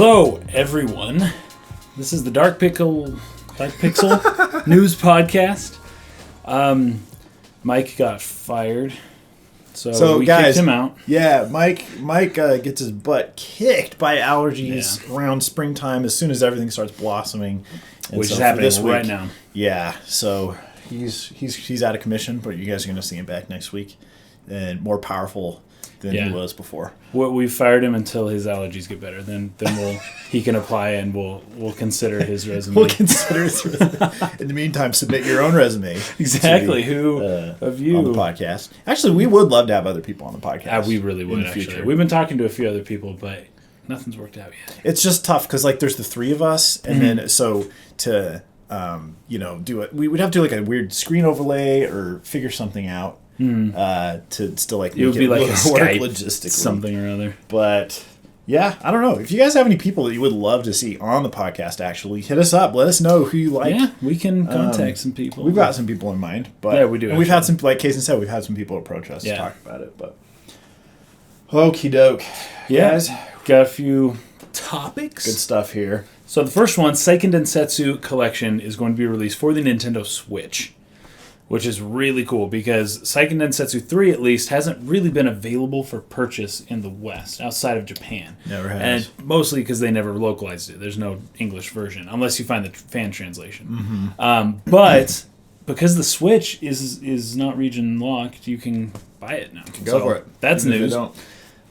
Hello, everyone. This is the Dark Pixel News Podcast. Mike got fired, so we guys, kicked him out. Yeah, Mike gets his butt kicked by allergies around springtime as soon as everything starts blossoming, Which is happening right now. Yeah, so he's out of commission, but you guys are going to see him back next week, and more powerful than he was before. We fired him until his allergies get better. Then he can apply, and we'll consider his resume. We'll consider his resume. In the meantime, submit your own resume. Exactly. Who of you on the podcast? Actually, we would love to have other people on the podcast. We really would. Actually, we've been talking to a few other people, but nothing's worked out yet. It's just tough because there's the three of us, and then so to do it, we would have to do like a weird screen overlay or figure something out. To still it would be like a Skype logistically, something or other. But yeah, I don't know. If you guys have any people that you would love to see on the podcast, actually hit us up. Let us know who you like. Yeah, we can contact some people. We've got some people in mind, but yeah, we do. And we've had some, like Kaysen said, we've had some people approach us to talk about it. But okie doke, guys, got a few topics. Good stuff here. So the first one, Seiken Densetsu Collection, is going to be released for the Nintendo Switch, which is really cool because Seiken Densetsu 3, at least, hasn't really been available for purchase in the West, outside of Japan. Never has. And mostly because they never localized it. There's no English version, unless you find the fan translation. But because the Switch is not region locked, you can buy it now. Go for it. That's even news.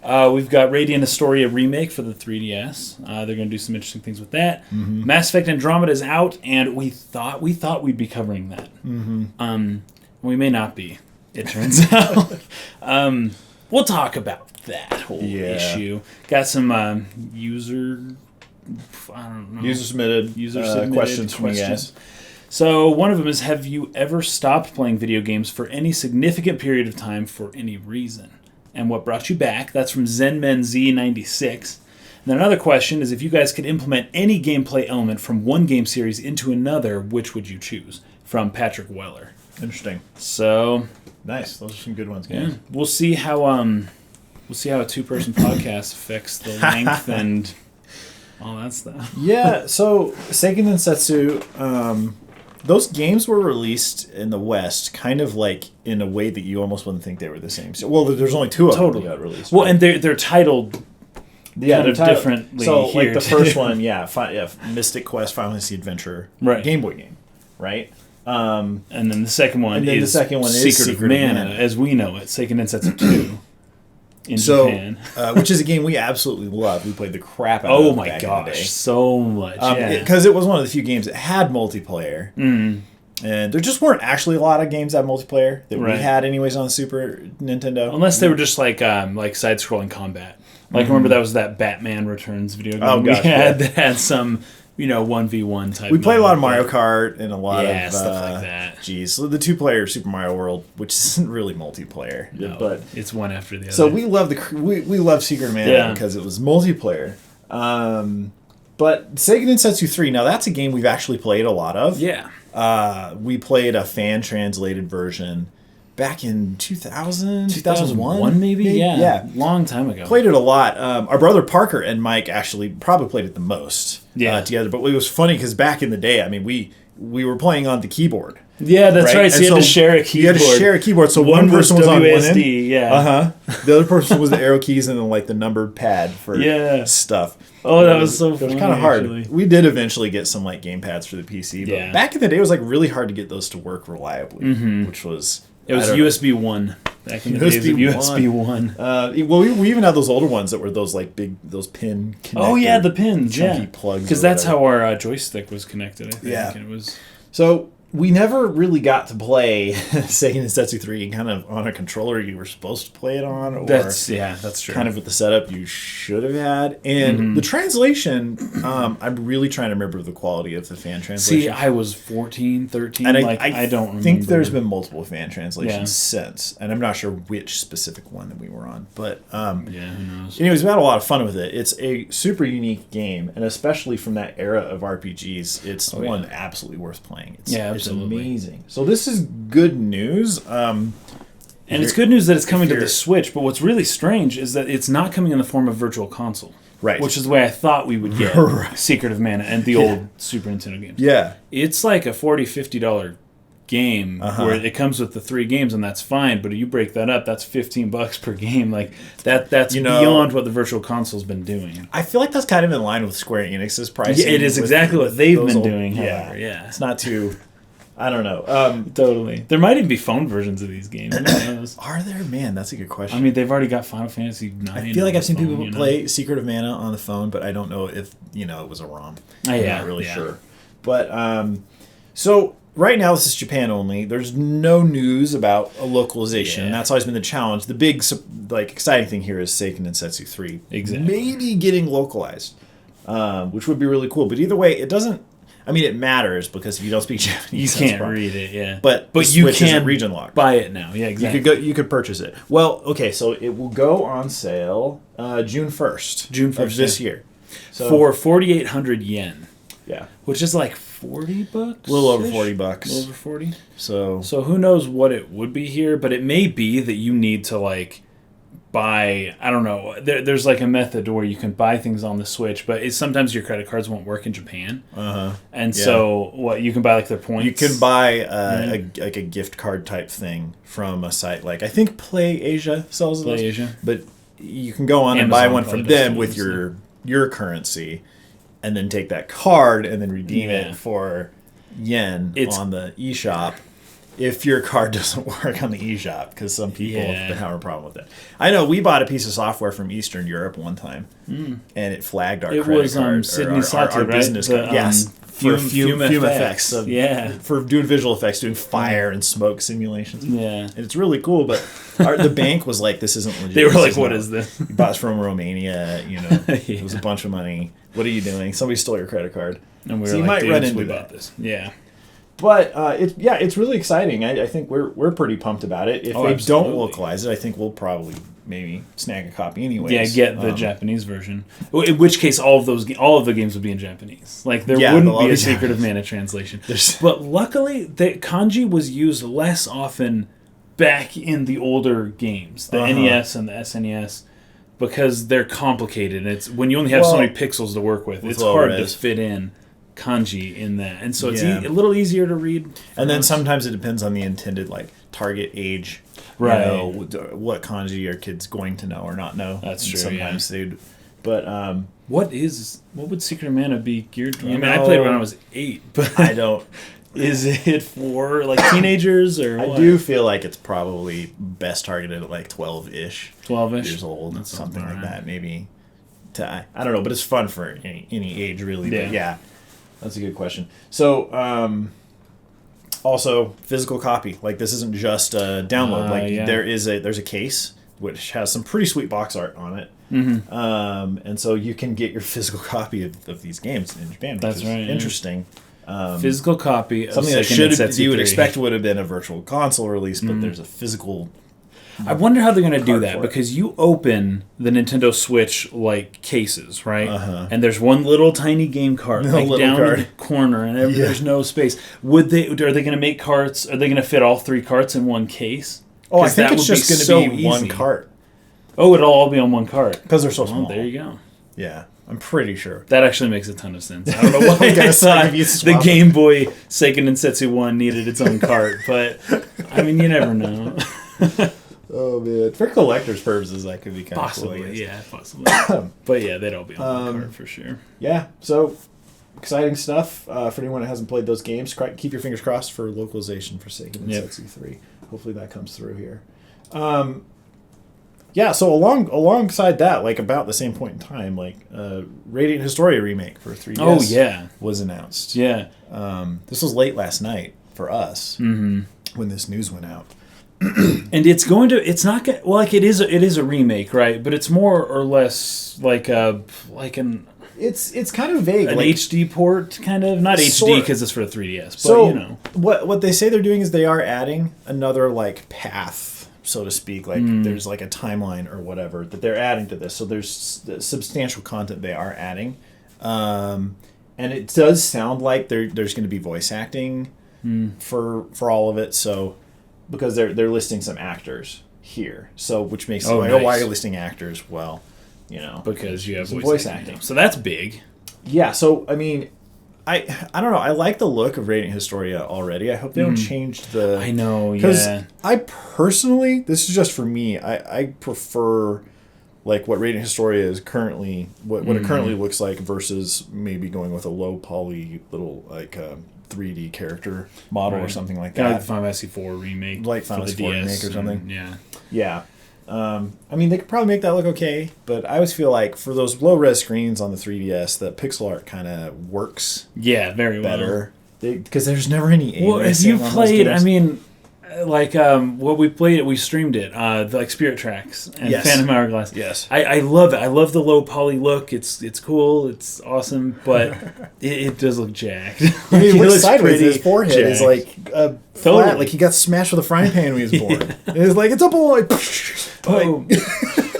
We've got Radiant Historia Remake for the 3DS. They're going to do some interesting things with that. Mass Effect Andromeda is out, and we thought we'd be covering that. We may not be, it turns out. We'll talk about that whole issue. Got some user submitted questions from you guys. So one of them is, have you ever stopped playing video games for any significant period of time for any reason? And what brought you back? That's from ZenmenZ96. And then another question is, if you guys could implement any gameplay element from one game series into another, which would you choose? From Patrick Weller. Interesting. So nice. Those are some good ones, guys. Yeah. We'll see how a two-person podcast affects the length and all that stuff. Yeah. So Seiken Densetsu, those games were released in the West, kind of like in a way that you almost wouldn't think they were the same. So, well, there's only two of them that got released. Well, and they're titled kind of differently. So, here like the first one, Mystic Quest Final Fantasy Adventure, Game Boy game, right? And then the second one is Secret of Mana, as we know it, Seiken Densetsu 2. In Japan. Which is a game we absolutely love. We played the crap out of it. Oh my gosh, so much. Because it was one of the few games that had multiplayer. And there just weren't actually a lot of games that had multiplayer that we had anyways on Super Nintendo. Unless they were just like side-scrolling combat. Like, remember that was that Batman Returns video game we had that had some 1v1 type. We played a lot of Mario Kart and a lot of stuff like that. So the two-player Super Mario World, which isn't really multiplayer, but it's one after the other. So we love we love Secret of Mana because it was multiplayer. But Seiken Densetsu 3, now that's a game we've actually played a lot of. Yeah. We played a fan-translated version back in 2001 maybe? Yeah. Long time ago. Played it a lot. Our brother Parker and Mike actually probably played it the most together. But it was funny because back in the day, I mean, we were playing on the keyboard. Yeah, that's right. So you had to share a keyboard. You had to share a keyboard. So one person was on one end. Yeah. The other person was the arrow keys and then the numbered pad for stuff. Oh, that was so funny. It was kind of hard. Actually. We did eventually get some game pads for the PC, but back in the day, it was really hard to get those to work reliably, which was. It was USB 1 back in the days of USB 1. Well, we even had those older ones that were those those pin connector. Oh yeah, the pins, chunky plugs. Because that's how our joystick was connected. I think. Yeah, and it was. So we never really got to play Seiken Densetsu 3 kind of on a controller you were supposed to play it on. Or that's true. Kind of with the setup you should have had. And the translation, I'm really trying to remember the quality of the fan translation. See, I was 14, 13, and I don't remember. I think there's been multiple fan translations since, and I'm not sure which specific one that we were on. But who knows? Anyways, we had a lot of fun with it. It's a super unique game, and especially from that era of RPGs, it's one absolutely worth playing. It's amazing. So this is good news. And it's good news that it's coming to the Switch, but what's really strange is that it's not coming in the form of Virtual Console. Right. Which is the way I thought we would get Secret of Mana and the old Super Nintendo games. Yeah. It's like a $40, $50 game where it comes with the 3 games, and that's fine. But if you break that up, that's $15 per game. Like that's beyond what the Virtual Console's been doing. I feel like that's kind of in line with Square Enix's pricing. Yeah, it is exactly what they've been doing. However, it's not too. I don't know. Totally. There might even be phone versions of these games. Are there? Man, that's a good question. I mean, they've already got Final Fantasy IX. I feel like I've seen people play Secret of Mana on the phone, but I don't know if it was a ROM. I'm not really sure. But so right now this is Japan only. There's no news about a localization. And that's always been the challenge. The big exciting thing here is Seiken and Densetsu 3 maybe getting localized, which would be really cool. But either way, it doesn't. I mean, it matters because if you don't speak Japanese, you can't read it. Yeah, but you can region lock. Buy it now. Yeah, exactly. You could purchase it. Well, okay, so it will go on sale June 1st of this year, for 4,800 yen. Yeah, which is like $40. A little over $40. A little over 40. So who knows what it would be here? But it may be that you need to buy, I don't know, there's like a method where you can buy things on the Switch, but sometimes your credit cards won't work in Japan. And so you can buy their points. You can buy a gift card type thing from a site like, I think Play Asia sells those. Play Asia. But you can go on and buy one from them with your currency and then take that card and then redeem it for yen on the eShop. If your card doesn't work on the eShop, because some people have been having a problem with it. I know we bought a piece of software from Eastern Europe one time, and it flagged our credit card. It was Sydney Sati, our business card. Yes, for fume effects. For doing visual effects, doing fire and smoke simulations. Yeah. And it's really cool, but the bank was like, this isn't legit. They were like, what is this? You bought it from Romania, it was a bunch of money. What are you doing? Somebody stole your credit card. And we were so you might run into that. This. Yeah. But it's really exciting. I think we're pretty pumped about it. If they don't localize it, I think we'll probably maybe snag a copy anyways. Yeah, get the Japanese version. In which case, all of the games would be in Japanese. Like there wouldn't be a Secret of Mana translation. But luckily, the kanji was used less often back in the older games, the NES and the SNES, because they're complicated. It's when you only have so many pixels to work with. It's hard to fit in kanji in that, and so it's a little easier to read. And then sometimes it depends on the intended target age, right? What kanji your kid's going to know or not know. That's true. Sometimes they'd, but what would Secret of Mana be geared to? I mean, I played when I was 8, but I don't. Is it for teenagers or? I do feel like it's probably best targeted at 12-ish, 12-ish years old, that's something like that. Maybe I don't know, but it's fun for any age really. Yeah. But yeah. That's a good question. So, also physical copy. This isn't just a download. There's a case which has some pretty sweet box art on it. And so you can get your physical copy of these games in Japan. Which is interesting. Physical copy of something that you would expect would have been a virtual console release, but there's a physical. I wonder how they're going to do that, because you open the Nintendo Switch cases, right? And there's one little tiny game cart down in the corner, and there's no space. Are they going to make carts? Are they going to fit all 3 carts in one case? Oh, I think it's just going to be one cart. Oh, it'll all be on one cart because they're so small. There you go. Yeah, I'm pretty sure that actually makes a ton of sense. I don't know why I thought the Game Boy Seiken Densetsu 1 needed its own cart, but I mean, you never know. Oh man, for collector's purposes, that could be kind of cool. Possibly. But yeah, they'd all be on the card for sure. Yeah, so exciting stuff for anyone that hasn't played those games. Keep your fingers crossed for localization for Seiken and Densetsu 3. Hopefully that comes through here. So alongside that, about the same point in time, Radiant Historia remake for 3DS was announced. Yeah. This was late last night for us when this news went out. And it's going to. It's not. It is a remake, right? But it's more or less It's kind of vague. An HD port, kind of. Not HD because it's for the 3DS. But what they say they're doing is they are adding another path, so to speak. There's a timeline or whatever that they're adding to this. So there's substantial content they are adding, and it does sound like there's going to be voice acting for all of it. So. Because they're listing some actors here, so which makes why are you listing actors? Well, because you have voice acting. So that's big. Yeah. So I mean, I don't know. I like the look of Radiant Historia already. I hope they don't change the. I know. Because I personally, this is just for me. I prefer like what Radiant Historia is currently, what it currently looks like versus maybe going with a low poly little like 3D character model or something like that. Kind of like the Final Fantasy IV remake. Like Final Fantasy IV remake or something. Yeah. Yeah. I mean, they could probably make that look okay, but I always feel like for those low-res screens on the 3DS, the pixel art kind of works very better. Because there's never any aim. Well, if you played, I mean, like what we played, we streamed it, like Spirit Tracks and Phantom Hourglass. Yes. I love it. I love the low poly look. It's cool. It's awesome, but it does look jacked. I mean, it looks sideways. His forehead is like flat, like he got smashed with a frying pan when he was born. It's like, it's a boy.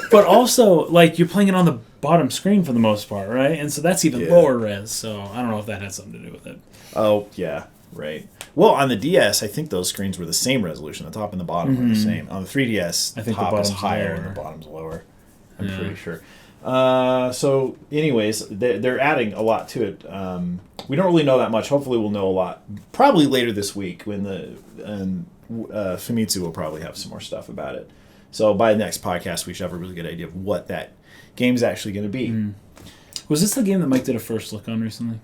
But also, like, you're playing it on the bottom screen for the most part, right? And so that's even lower res. So I don't know if that has something to do with it. Oh, yeah. Right. Well, on the DS, I think those screens were the same resolution. The top and the bottom were the same. On the 3DS, I think the top is higher and the bottom's lower. I'm pretty sure. So, anyways, they're adding a lot to it. We don't really know that much. Hopefully, we'll know a lot. Probably later this week when Famitsu will probably have some more stuff about it. So, by the next podcast, we should have a really good idea of what that game's actually going to be. Was this the game that Mike did a first look on recently?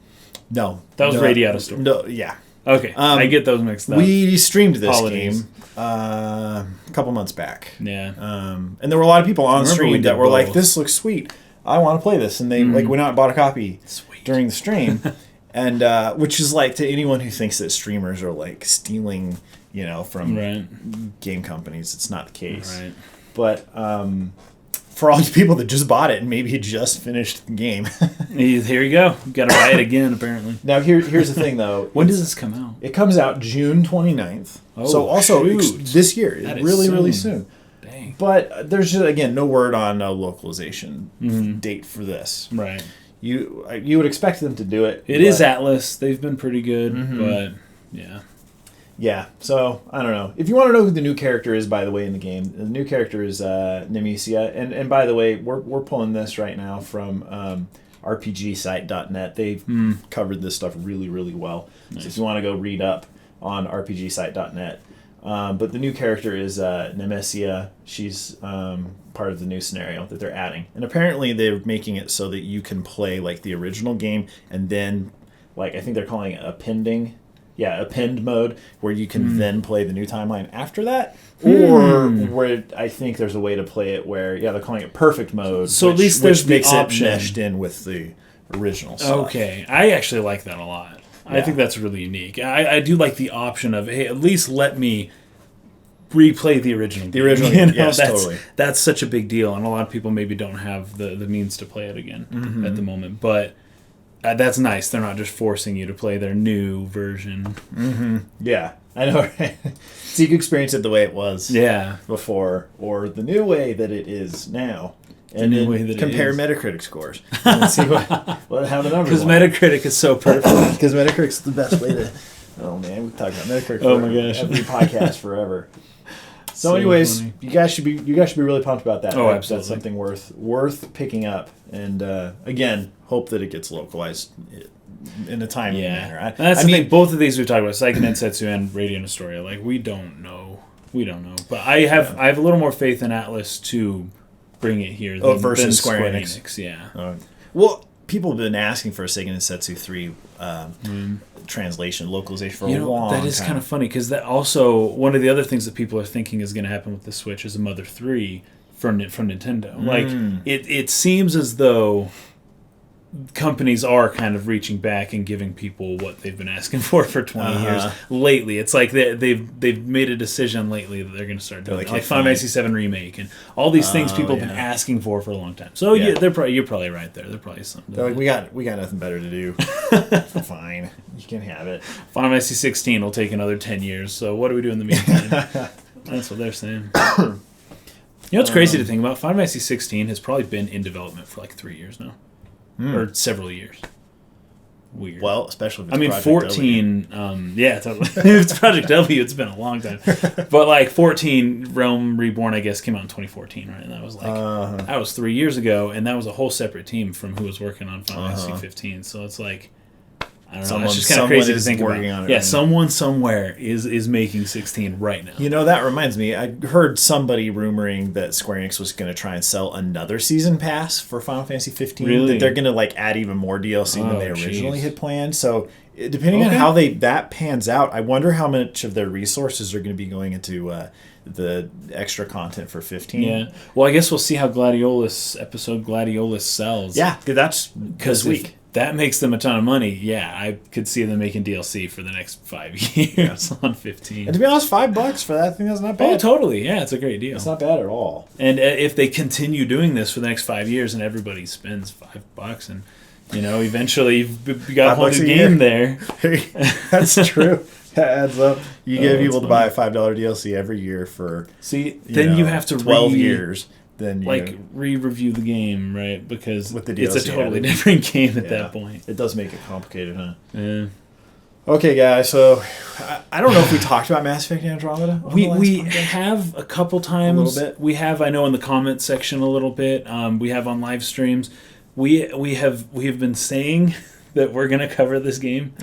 No. That was Radiata Story. No, yeah. Okay, I get those mixed up. We streamed this game a couple months back. Yeah. And there were a lot of people on stream that were like, this looks sweet. I want to play this. And they went out and bought a copy during the stream. And which is like, to anyone who thinks that streamers are like stealing, from game companies, it's not the case. Right. But for all you people that just bought it and maybe just finished the game. Here you go. You got to buy it again, apparently. Now, here's the thing, though. When does this come out? It comes out June 29th. Oh, so also this year. That really, is really soon. Dang. But there's just, again, no word on a localization date for this. Right. You would expect them to do it. It is Atlas. They've been pretty good, but yeah. Yeah, so, I don't know. If you want to know who the new character is, by the way, in the game, the new character is Nemesia. And by the way, we're pulling this right now from RPGsite.net. They've covered this stuff really, really well. Nice. So if you want to go read up on RPGsite.net. But the new character is Nemesia. She's part of the new scenario that they're adding. And apparently they're making it so that you can play, like, the original game and then, like, I think they're calling it append mode, where you can then play the new timeline after that, or where I think there's a way to play it where they're calling it perfect mode. So at least there's the option it meshed in with the original stuff. Okay, I actually like that a lot. Yeah. I think that's really unique. I do like the option of, hey, at least let me replay the original. The original, yes, totally. That's such a big deal, and a lot of people maybe don't have the means to play it again at the moment, but. That's nice. They're not just forcing you to play their new version. Yeah, I know, right? So you can experience it the way it was before, or the new way that it is now. And then compare Metacritic scores. And see how the numbers Because Metacritic is so perfect. Because Metacritic's the best way to... Oh, man, we talk about Metacritic for every podcast forever. So anyways, you guys should be really pumped about that. Oh, absolutely. That's something worth picking up. And again, hope that it gets localized in a timely manner. That's the thing. Both of these we've talked about, Seiken Densetsu and Radiant Historia. Like, we don't know. But I have a little more faith in Atlas to bring it here than Square Enix. Yeah. Well, people have been asking for a Seiken Densetsu 3 translation, localization for a long time. That is kind of funny, because that also, one of the other things that people are thinking is going to happen with the Switch is a Mother 3 from Nintendo. Like, it seems as though companies are kind of reaching back and giving people what they've been asking for 20 years lately. It's like they've made a decision lately that they're going to start doing like Final Fantasy 7 Remake and all these things people have been asking for a long time. So you're probably right there. They're probably something. They're like, we got nothing better to do. Fine, you can have it. Final Fantasy 16 will take another 10 years. So what do we do in the meantime? That's what they're saying. You know what's crazy to think about? Final Fantasy 16 has probably been in development for like 3 years now. Or several years. weird. Well, especially if it's Project 14, totally. If it's Project W, it's been a long time. But like 14, Realm Reborn, I guess, came out in 2014, right? And that was like, that was 3 years ago, and that was a whole separate team from who was working on Final Fantasy 15. So it's like, I don't know. It's just kind of crazy to think about. Yeah, right, someone somewhere is making 16 right now. You know, that reminds me. I heard somebody rumoring that Square Enix was going to try and sell another season pass for Final Fantasy 15. Really? That they're going to like add even more DLC than they originally had planned. So depending on how that pans out, I wonder how much of their resources are going to be going into the extra content for 15. Yeah. Well, I guess we'll see how episode Gladiolus sells. Yeah, that's this week. That makes them a ton of money. Yeah, I could see them making DLC for the next 5 years on 15. And to be honest, $5 for that thing is not bad. Oh, totally. Yeah, it's a great deal. It's not bad at all. And if they continue doing this for the next 5 years and everybody spends $5 and, eventually you've got a whole new game there. That's true. That adds up. You get people to buy a $5 DLC every year for you have to 12 years. Then re-review the game, right? Because with the it's a totally different game at that point. It does make it complicated, huh? Yeah. Okay, guys. So I don't know if we talked about Mass Effect Andromeda. We have a couple times. A little bit. We have, I know, in the comment section a little bit. We have on live streams. We have been saying that we're going to cover this game.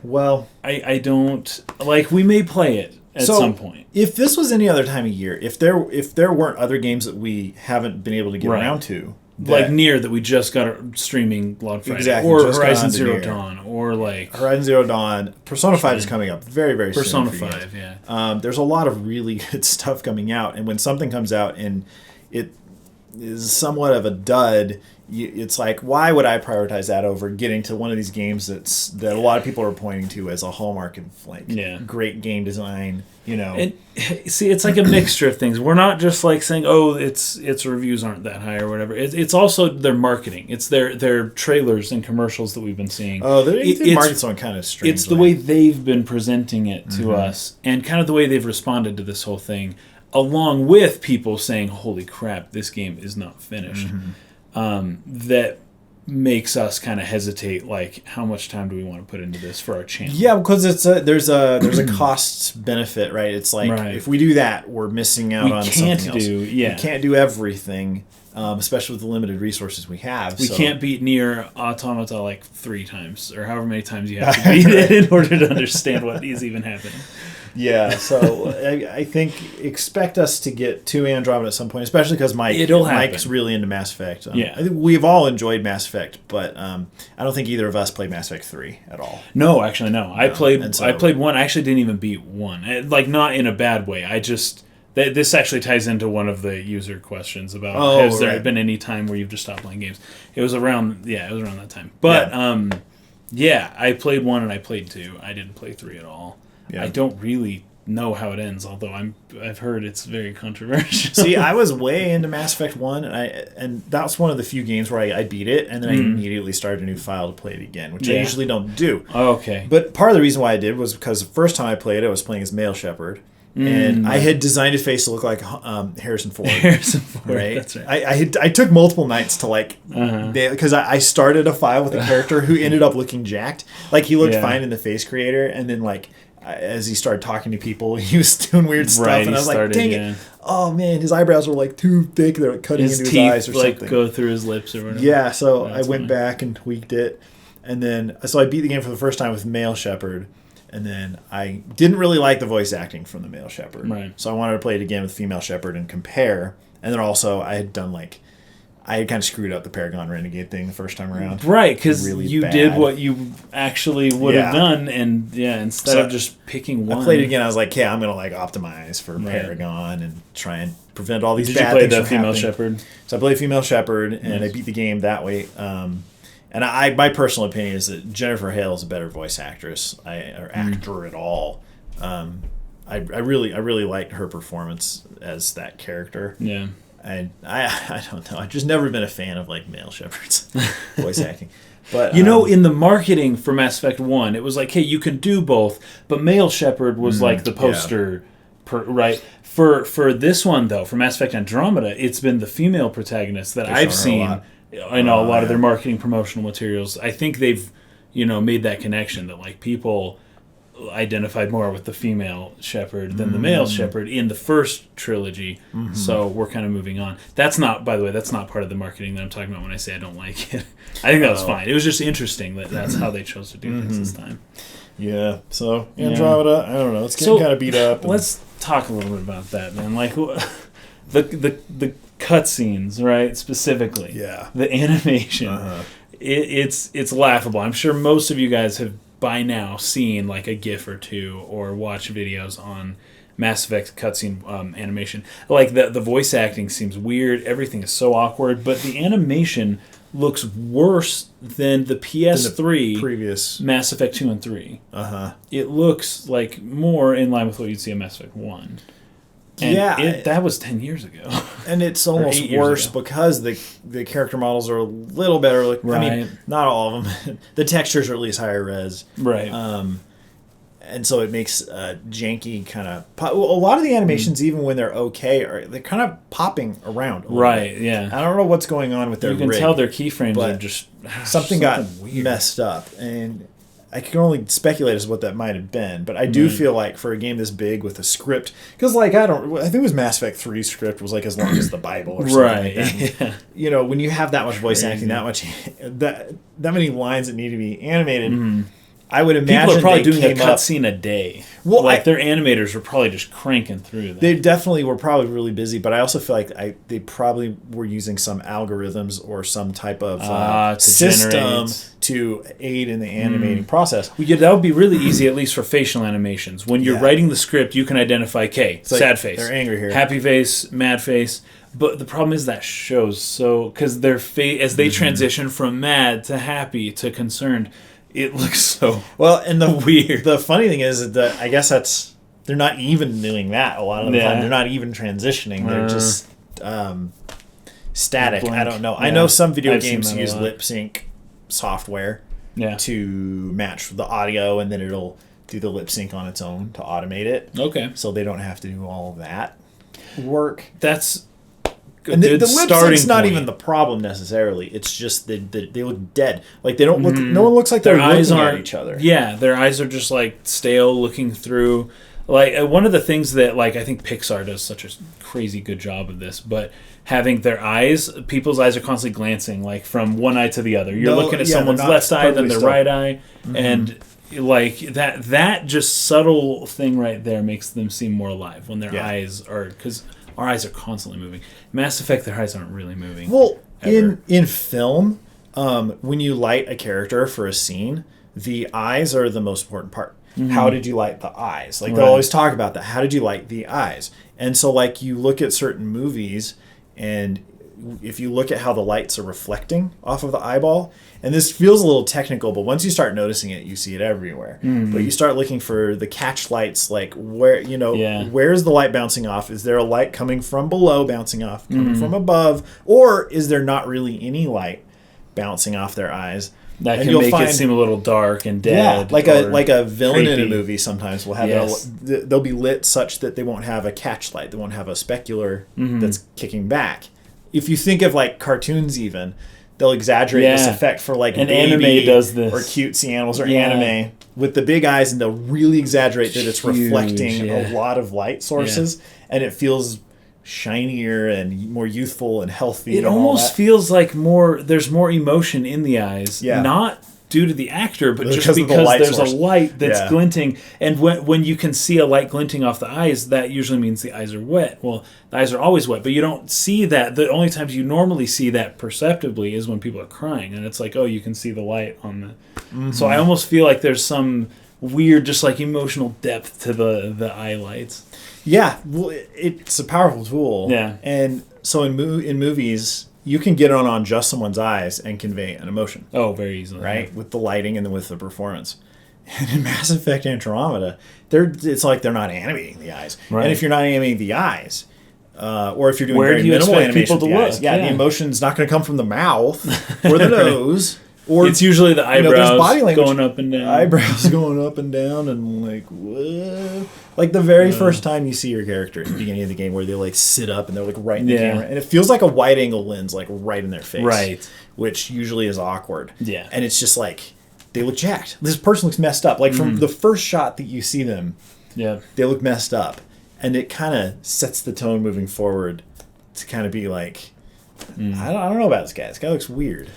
Well, I don't like. We may play it at some point. If this was any other time of year, if there weren't other games that we haven't been able to get around to, like Nier that we just got streaming Log Friday, exactly, or Horizon Zero Dawn, or like Horizon Zero Dawn, Persona 5 is coming up very, very soon. Persona 5, yeah. There's a lot of really good stuff coming out, and when something comes out and it is somewhat of a dud, it's like, why would I prioritize that over getting to one of these games that a lot of people are pointing to as a hallmark of great game design, And see, it's like a mixture of things. We're not just like saying, oh, its reviews aren't that high or whatever. It's also their marketing. It's their trailers and commercials that we've been seeing. Oh, they market something kind of strange. It's the way they've been presenting it to us, and kind of the way they've responded to this whole thing, along with people saying, holy crap, this game is not finished. That makes us kind of hesitate, like, how much time do we want to put into this for our channel? Yeah, because there's a cost benefit, right? It's like, if we do that, we're missing out on something else. We can't do everything, especially with the limited resources we have. We can't beat Nier Automata like 3 times, or however many times you have to beat it in order to understand what is even happening. Yeah, so I think expect us to get to Andromeda at some point, especially because Mike's really into Mass Effect. I think we've all enjoyed Mass Effect, but I don't think either of us played Mass Effect 3 at all. No, actually, no. I played 1. I actually didn't even beat 1. Like, not in a bad way. I just... This actually ties into one of the user questions about has there been any time where you've just stopped playing games? It was around that time. But, I played 1 and I played 2. I didn't play 3 at all. Yeah. I don't really know how it ends, although I've heard it's very controversial. See, I was way into Mass Effect 1, and that's one of the few games where I beat it, and then I immediately started a new file to play it again, which I usually don't do. Oh, okay. But part of the reason why I did was because the first time I played it, I was playing as Male Shepherd. And I had designed his face to look like Harrison Ford. Right? That's right. I took multiple nights to because I started a file with a character who ended up looking jacked. Like, he looked fine in the face creator, and then as he started talking to people, he was doing weird stuff, and I was like, dang it. Oh man, his eyebrows were like too thick, they were cutting into his eyes or something. Go through his lips or whatever. Yeah, so I went back and tweaked it, and then I beat the game for the first time with Male Shepherd. And then I didn't really like the voice acting from the Male Shepherd. Right. So I wanted to play it again with Female Shepherd and compare. And then also I had done I had kind of screwed up the Paragon Renegade thing the first time around. Right, because you did what you actually would have done, and instead of just picking one. I played it again. I was like, I'm going to optimize for Paragon and try and prevent all these bad things from happening. Did you play the Female Shepherd? So I played Female Shepherd, and I beat the game that way. And my personal opinion is that Jennifer Hale is a better voice actress, or actor at all. I really liked her performance as that character. Yeah. I don't know. I've just never been a fan of Male Shepherd's voice acting. But in the marketing for Mass Effect 1, it was like, hey, you can do both, but Male Shepherd was the poster, right? For this one though, for Mass Effect Andromeda, it's been the female protagonist that I've seen I know a lot of their marketing promotional materials. I think they've, made that connection that like people identified more with the female shepherd than the male shepherd in the first trilogy. So we're kind of moving on. That's not, by the way, that's not part of the marketing that I'm talking about when I say I don't like it. I think that was fine. It was just interesting that that's how they chose to do things this time. Yeah. So Andromeda, I don't know. It's getting kind of beat up. Let's talk a little bit about that, man. Like the cutscenes, right? Specifically. Yeah. The animation. It's laughable. I'm sure most of you guys have by now seen like a GIF or two or watched videos on Mass Effect cutscene animation. Like the voice acting seems weird. Everything is so awkward, but the animation looks worse than the PS3 previous Mass Effect 2 and 3. It looks like more in line with what you'd see in Mass Effect 1. And that was 10 years ago. And it's almost worse because the character models are a little better. Right. I mean, not all of them. The textures are at least higher res. Right. And so it makes janky kind of... A lot of the animations, even when they're okay, they're kind of popping around. Right, yeah. I don't know what's going on with their rig. You can tell their keyframes are just... Something got weird. Messed up. And I can only speculate as to what that might have been. But I do feel like for a game this big with a script... Because, I think it was Mass Effect 3 script was as long as the Bible or something like that. Yeah. When you have that much voice acting, that much... that many lines that need to be animated... I would imagine people are probably doing a cutscene a day. Well, their animators were probably just cranking through that. They definitely were probably really busy, but I also feel like they probably were using some algorithms or some type of system to aid in the animating process. Well, that would be really easy, at least for facial animations. When you're writing the script, you can identify, sad face, they're angry here, happy face, mad face. But the problem is that shows because their face, as they transition from mad to happy to concerned, it looks so and the weird. The funny thing is that I guess they're not even doing that a lot of the time. They're not even transitioning. They're just static. I don't know. Yeah. I know some video games use lip sync software to match the audio, and then it'll do the lip sync on its own to automate it. Okay. So they don't have to do all of that work. That's and the lip sync's not even the problem necessarily. It's just that they look dead. Like they don't look. No one looks like their eyes looking at each other. Yeah, their eyes are just like stale, looking through. Like one of the things that I think Pixar does such a crazy good job of this, but having their eyes, people's eyes are constantly glancing like from one eye to the other. You're looking at someone's left eye, then their right eye, and that just subtle thing right there makes them seem more alive when their eyes are because. Our eyes are constantly moving. Mass Effect, their eyes aren't really moving. Well, in film, when you light a character for a scene, the eyes are the most important part. How did you light the eyes? They'll always talk about that. How did you light the eyes? And so, you look at certain movies, and if you look at how the lights are reflecting off of the eyeball, and this feels a little technical, but once you start noticing it, you see it everywhere. But you start looking for the catch lights, where's the light bouncing off? Is there a light coming from below bouncing off, coming from above, or is there not really any light bouncing off their eyes? That can make it seem a little dark and dead. Yeah, like a villain in a movie sometimes will have they'll be lit such that they won't have a catch light, they won't have a specular that's kicking back. If you think of cartoons even, they'll exaggerate this effect for an anime does this. Or cutesy animals or anime with the big eyes, and they'll really exaggerate that it's reflecting a lot of light sources, and it feels shinier and more youthful and healthy. It almost feels like there's more emotion in the eyes, not due to the actor, but just because there's a light that's glinting. And when you can see a light glinting off the eyes, that usually means the eyes are wet. Well, the eyes are always wet, but you don't see that. The only times you normally see that perceptibly is when people are crying, and it's you can see the light on the... So I almost feel like there's some weird, just emotional depth to the eye lights. Yeah, well, it's a powerful tool. Yeah. And so in movies... you can get on just someone's eyes and convey an emotion. Oh, very easily. Right? Yeah. With the lighting and then with the performance. And in Mass Effect Andromeda, it's like they're not animating the eyes. Right. And if you're not animating the eyes, or if you're doing very minimal animation of the eyes, the emotion's not going to come from the mouth or the nose Or it's usually the eyebrows body language going up and down. Eyebrows going up and down, and like what? Like the very first time you see your character at the beginning of the game, where they like sit up and they're like right in the camera, and it feels like a wide angle lens, like right in their face, right? Which usually is awkward. Yeah, and it's just like they look jacked. This person looks messed up. Like from the first shot that you see them, they look messed up, and it kind of sets the tone moving forward to kind of be like, I don't know about this guy. This guy looks weird.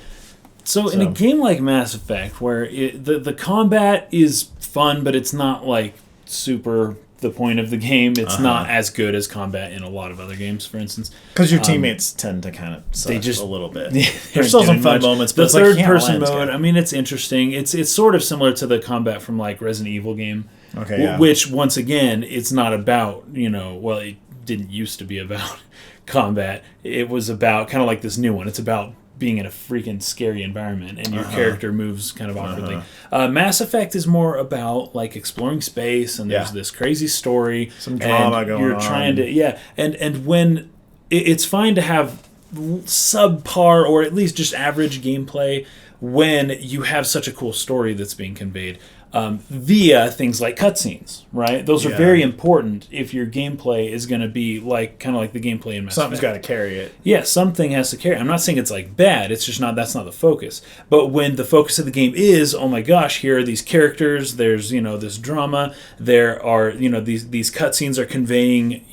So in a game like Mass Effect, where the combat is fun, but it's not like super the point of the game. It's not as good as combat in a lot of other games, for instance. Because your teammates tend to kind of suck a little bit. There's still some fun moments, but the it's third like, person mode, I mean, it's interesting. It's sort of similar to the combat from like Resident Evil game. Okay, Which, once again, it's not about, well, it didn't used to be about combat. It was about kind of like this new one. It's about being in a freaking scary environment, and your character moves kind of awkwardly. Mass Effect is more about like exploring space, and there's this crazy story, some drama going on. You're trying to and when it's fine to have subpar or at least just average gameplay when you have such a cool story that's being conveyed via things like cutscenes, right? Those are very important if your gameplay is going to be like kind of like the gameplay in Mass Effect. Something's got to carry it. Yeah, something has to carry. I'm not saying it's like bad. It's just that's not the focus. But when the focus of the game is, oh my gosh, here are these characters. There's this drama. There are these cutscenes are conveying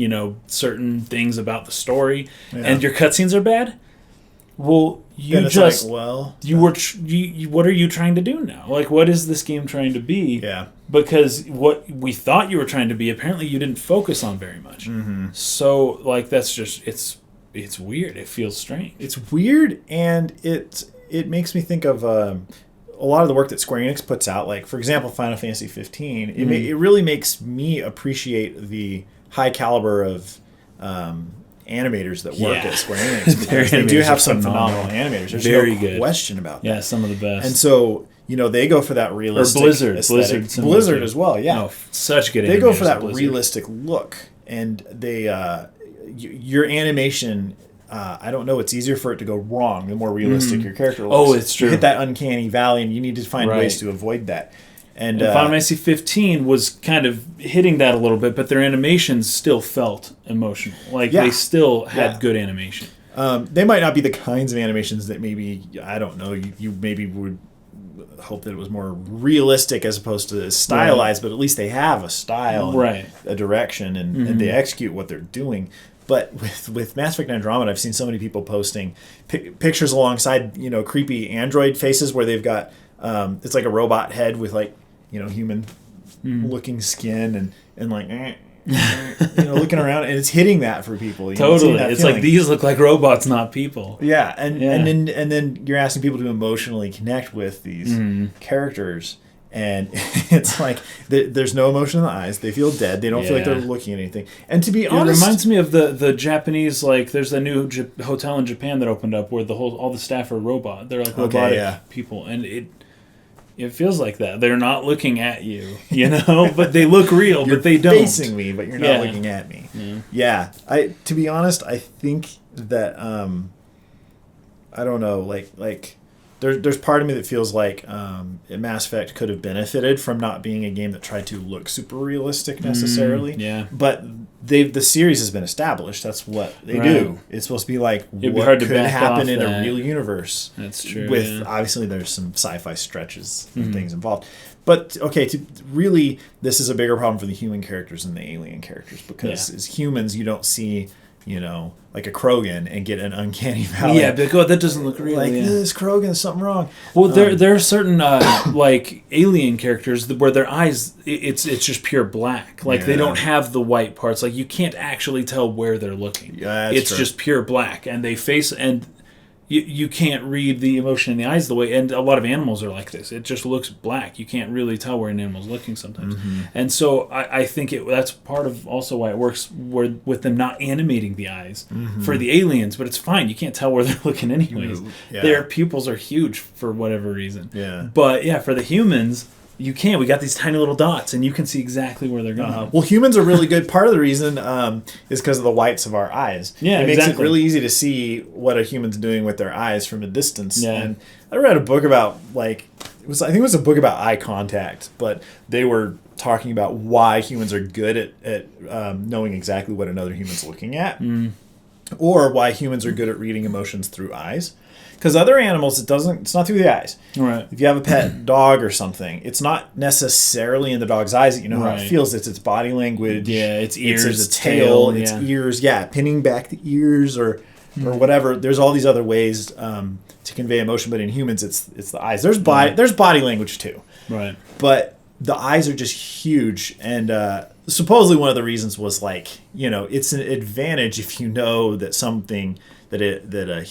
certain things about the story, and your cutscenes are bad. Well, you just what are you trying to do now? Like, what is this game trying to be? Yeah. Because what we thought you were trying to be, apparently you didn't focus on very much. Mm-hmm. So, like, that's just it's weird. It feels strange. It's weird, and it makes me think of a lot of the work that Square Enix puts out. Like, for example, Final Fantasy 15. It really makes me appreciate the high caliber of animators that work at Square Enix, because they do have some phenomenal animators. There's no question about that. Yeah, some of the best. And so, they go for that realistic aesthetic. Blizzard as well, yeah. Oh, such good animators. They go for that realistic look, and they your animation, I don't know, it's easier for it to go wrong the more realistic your character looks. Oh, it's true. You hit that uncanny valley, and you need to find ways to avoid that. And Final Fantasy 15 was kind of hitting that a little bit, but their animations still felt emotional. Like, they still had good animation. They might not be the kinds of animations that maybe, I don't know, you maybe would hope that it was more realistic as opposed to stylized, but at least they have a style, and a direction, and they execute what they're doing. But with Mass Effect Andromeda, I've seen so many people posting pictures alongside, creepy android faces where they've got, it's like a robot head with like, human looking skin and like, looking around, and it's hitting that for people. Totally. It's feeling. Like, these look like robots, not people. Yeah. And then you're asking people to emotionally connect with these characters. And it's like there's no emotion in the eyes. They feel dead. They don't feel like they're looking at anything. And to be honest, it reminds me of the Japanese, like, there's a new hotel in Japan that opened up where all the staff are robot. They're like robotic people, and it feels like that. They're not looking at you, but they look real, but they don't. You're facing me, but you're not looking at me. Yeah. To be honest, I think that I don't know, like. There's part of me that feels like Mass Effect could have benefited from not being a game that tried to look super realistic necessarily. But the series has been established. That's what they do. It's supposed to be like what could happen in a real universe. That's true. With obviously there's some sci-fi stretches and things involved. But okay, this is a bigger problem for the human characters than the alien characters, because as humans you don't see like a Krogan and get an uncanny valley. Yeah, but that doesn't look real. Like, this Krogan, there's something wrong. Well, there are certain like alien characters where their eyes, it's just pure black. Like, they don't have the white parts. Like, you can't actually tell where they're looking. Yeah, it's just pure black, and they face and. You can't read the emotion in the eyes the way, and a lot of animals are like this. It just looks black. You can't really tell where an animal's looking sometimes. And so I think that's part of also why it works with them not animating the eyes for the aliens, but it's fine. You can't tell where they're looking anyways. Their pupils are huge for whatever reason. But for the humans, You can. We got these tiny little dots, and you can see exactly where they're going. Well, humans are really good. Part of the reason is because of the whites of our eyes. Yeah, it makes it really easy to see what a human's doing with their eyes from a distance. Yeah. And I read a book about I think it was a book about eye contact, but they were talking about why humans are good at knowing exactly what another human's looking at, or why humans are good at reading emotions through eyes. Because other animals, it's not through the eyes. Right. If you have a pet dog or something, it's not necessarily in the dog's eyes that you know how it feels. It's its body language. Yeah, its ears, its tail, its ears. Yeah, pinning back the ears or whatever. There's all these other ways to convey emotion, but in humans, it's the eyes. There's body language too. Right. But the eyes are just huge, and supposedly one of the reasons was it's an advantage if you know that something that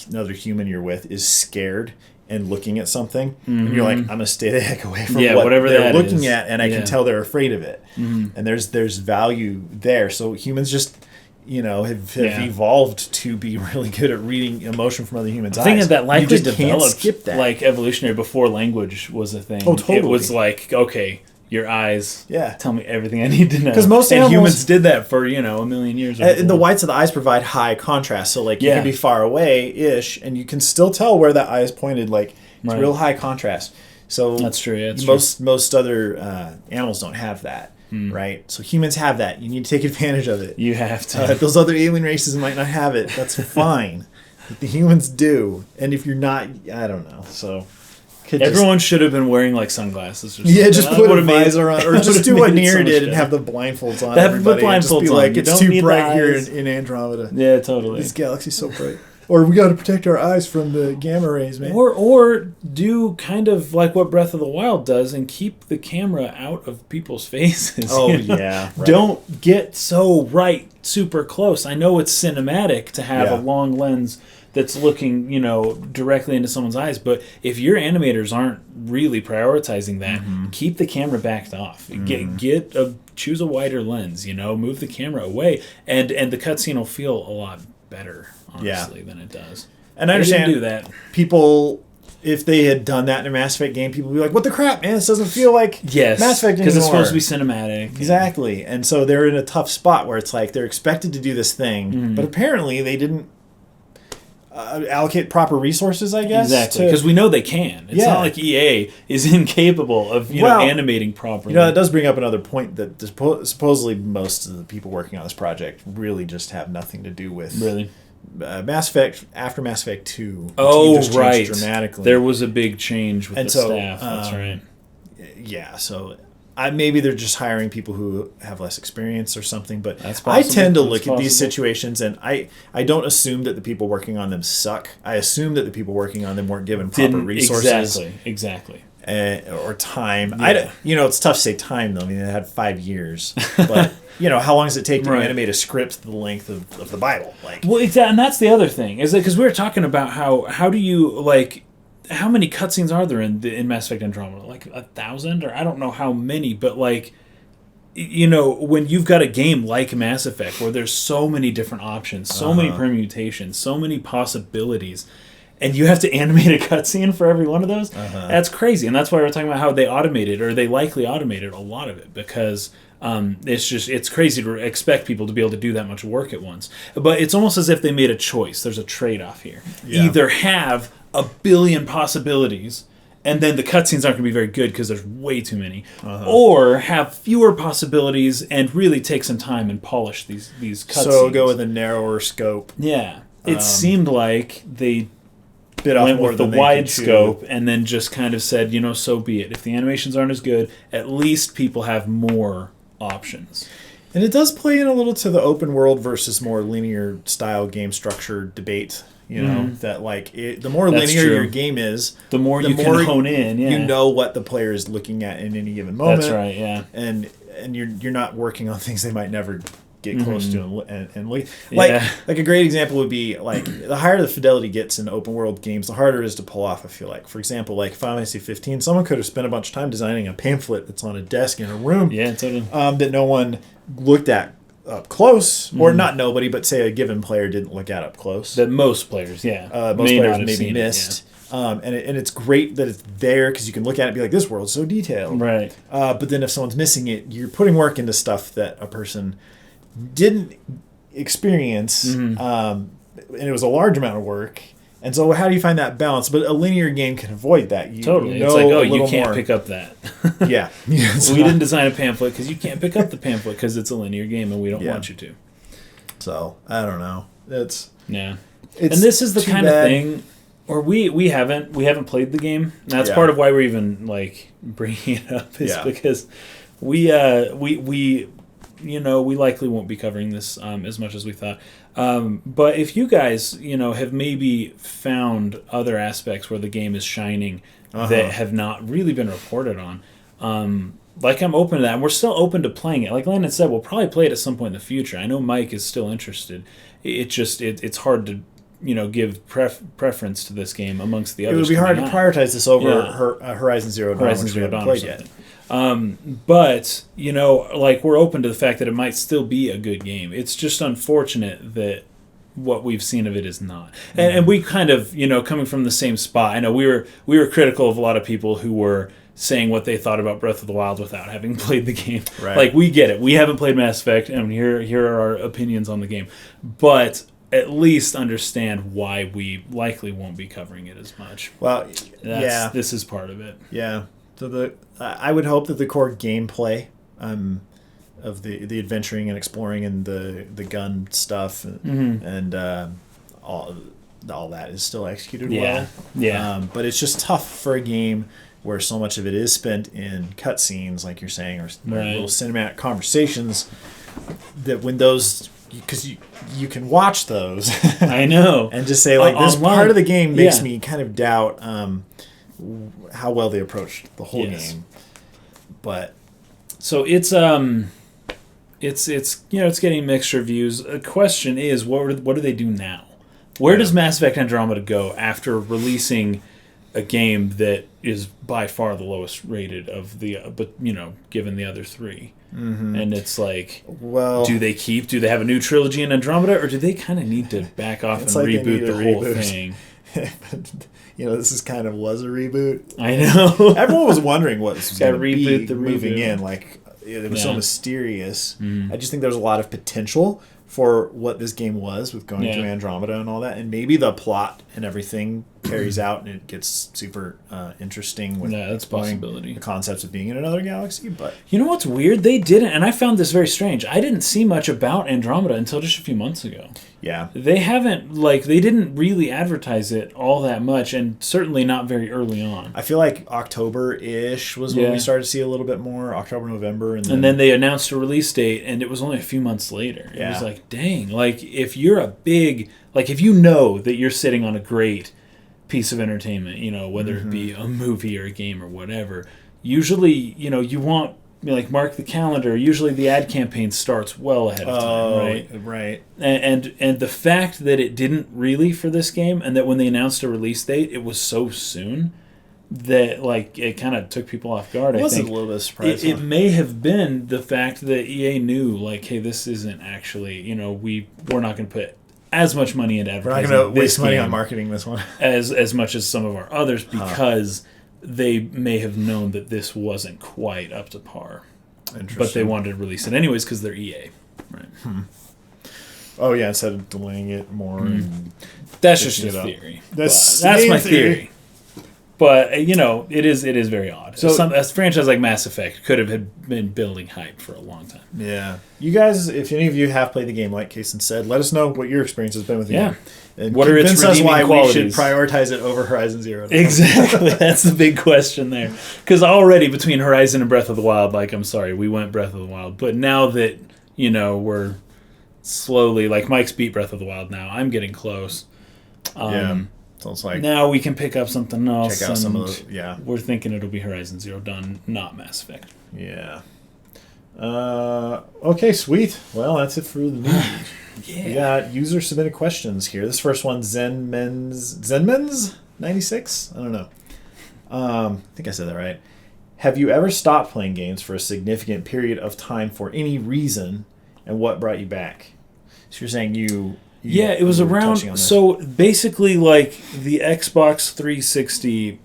another human you're with is scared and looking at something, and you're like, I'm gonna stay the heck away from whatever they're looking at, and I can tell they're afraid of it. And there's value there. So humans just have evolved to be really good at reading emotion from other humans' eyes. I think that likely you just developed can't skip that. like evolutionary before language was a thing. Oh, totally. It was like, okay, your eyes tell me everything I need to know. Because most animals, humans did that for, a million years. The whites of the eyes provide high contrast. So, you can be far away-ish, and you can still tell where that eye is pointed. It's real high contrast. So that's true. Most other animals don't have that, right? So humans have that. You need to take advantage of it. You have to. Those other alien races might not have it. That's fine. But the humans do. And if you're not, I don't know. So... Everyone should have been wearing sunglasses or something. Yeah, just put a visor on, or just do what Nier did and have the blindfolds on. Put blindfolds just be like, it's too bright here in Andromeda. Yeah, totally. This galaxy's so bright. Or we got to protect our eyes from the gamma rays, man. Or do kind of like what Breath of the Wild does and keep the camera out of people's faces. Oh yeah, right. Don't get so super close. I know it's cinematic to have a long lens that's looking, directly into someone's eyes. But if your animators aren't really prioritizing that, keep the camera backed off. Choose a wider lens. Move the camera away, and the cutscene will feel a lot better, honestly, than it does. And I understand do that. People. If they had done that in a Mass Effect game, people would be like, what the crap, man? This doesn't feel like Mass Effect anymore. Because it's supposed to be cinematic. Exactly. And so they're in a tough spot where it's like they're expected to do this thing, but apparently they didn't allocate proper resources, I guess. Exactly. Because we know they can. It's not like EA is incapable of animating properly. That does bring up another point that supposedly most of the people working on this project really just have nothing to do with... Really? Mass Effect, after Mass Effect 2, right. dramatically. There was a big change with the staff. That's right. Yeah, so maybe they're just hiring people who have less experience or something, but That's I tend to look at these situations, and I don't assume that the people working on them suck. I assume that the people working on them weren't given proper resources. Exactly. Or time. Yeah. It's tough to say time, though. I mean, they had 5 years, but... how long does it take to animate a script the length of the Bible? Well, exactly, and that's the other thing. Is that because we were talking about how do you how many cutscenes are there in Mass Effect Andromeda? 1,000, or I don't know how many, but when you've got a game like Mass Effect where there's so many different options, so many permutations, so many possibilities, and you have to animate a cutscene for every one of those, that's crazy. And that's why we're talking about how they automated, or they likely automated a lot of it, because it's crazy to expect people to be able to do that much work at once. But it's almost as if they made a choice. There's a trade-off here. Yeah. Either have a billion possibilities, and then the cutscenes aren't going to be very good because there's way too many, or have fewer possibilities and really take some time and polish these cutscenes. So go with a narrower scope. Yeah. It seemed like they bit off went more with the than wide scope and then just kind of said, so be it. If the animations aren't as good, at least people have more options. And it does play in a little to the open world versus more linear style game structure debate. That the more linear your game is, the more you can hone in. Yeah. You know what the player is looking at in any given moment. That's right. Yeah. And you're not working on things they might never get close to and a great example would be the higher the fidelity gets in open world games, the harder it is to pull off. I feel like, for example, Final Fantasy 15, someone could have spent a bunch of time designing a pamphlet that's on a desk in a room, that no one looked at up close, or not nobody, but say a given player didn't look at up close. That most players, most players maybe missed. and it's great that it's there because you can look at it and be like, this world's so detailed. Right. But then if someone's missing it, you're putting work into stuff that a person didn't experience, and it was a large amount of work. And so how do you find that balance? But a linear game can avoid that. Totally. It's like, oh, you can't pick up that. Yeah. We didn't design a pamphlet because you can't pick up the pamphlet because it's a linear game and we don't want you to. So, I don't know. It's and this is the kind of thing where we haven't played the game. And that's part of why we're even like bringing it up is because we likely won't be covering this as much as we thought. But if you guys, have maybe found other aspects where the game is shining that have not really been reported on, like I'm open to that. And we're still open to playing it. Like Landon said, we'll probably play it at some point in the future. I know Mike is still interested. It's hard to, give preference to this game amongst the others. It would be hard to prioritize this over Horizon Zero Dawn, which we haven't played yet. But, like we're open to the fact that it might still be a good game. It's just unfortunate that what we've seen of it is not. And we kind of, coming from the same spot, I know we were critical of a lot of people who were saying what they thought about Breath of the Wild without having played the game. Right. Like, we get it. We haven't played Mass Effect, and here are our opinions on the game. But at least understand why we likely won't be covering it as much. Well, this is part of it. Yeah. So I would hope that the core gameplay of the adventuring and exploring and the gun stuff and all that is still executed well. Yeah. But it's just tough for a game where so much of it is spent in cutscenes, like you're saying, or little cinematic conversations. That when those, because you can watch those, I know, and just say like this part of the game makes me kind of doubt how well they approached the whole game. But so it's getting mixed reviews. The question is, what do they do now? Where does Mass Effect Andromeda go after releasing a game that is by far the lowest rated of the given the other three? And it's like, well, do they have a new trilogy in Andromeda, or do they kind of need to back off and reboot the whole thing? This is kind of was a reboot. I know. Everyone was wondering what this was going to be moving reboot. in. Like, it was so mysterious. I just think there's a lot of potential for what this game was with going to Andromeda and all that. And maybe the plot and everything carries out and it gets super interesting with that's a possibility. The concepts of being in another galaxy. But you know what's weird? They didn't, and I found this very strange. I didn't see much about Andromeda until just a few months ago. Yeah. They didn't really advertise it all that much, and certainly not very early on. I feel like October-ish was when we started to see a little bit more, October, November. And then they announced a release date, and it was only a few months later. It was like, dang, like if you're if you know that you're sitting on a great piece of entertainment, whether it be a movie or a game or whatever, usually, you want, mark the calendar. Usually the ad campaign starts well ahead of time, right? And the fact that it didn't really for this game, and that when they announced a release date, it was so soon that it kind of took people off guard. I think a little bit surprised. It may have been the fact that EA knew, hey, this isn't actually, we're not going to put as much money into advertising. We're not going to waste money on marketing this one as much as some of our others because they may have known that this wasn't quite up to par. But they wanted to release it anyways because they're EA. Right. Oh, yeah, instead of delaying it more. That's just a theory. That's my theory. But, it is very odd. So a franchise like Mass Effect could have been building hype for a long time. Yeah. You guys, if any of you have played the game, like Kason said, let us know what your experience has been with the game. And what are its redeeming why qualities? We should prioritize it over Horizon Zero Dawn. Exactly. That's the big question there. Because already between Horizon and Breath of the Wild, I'm sorry, we went Breath of the Wild. But now that, we're slowly, Mike's beat Breath of the Wild now, I'm getting close. So it's like now we can pick up something else. Check out some of those. Yeah. We're thinking it'll be Horizon Zero Dawn, not Mass Effect. Yeah. Okay, sweet. Well, that's it for the news. We got user submitted questions here. This first one, Zenmen's 96? I don't know. I think I said that right. Have you ever stopped playing games for a significant period of time for any reason, and what brought you back? So you're saying you it was around. So basically, like the Xbox 360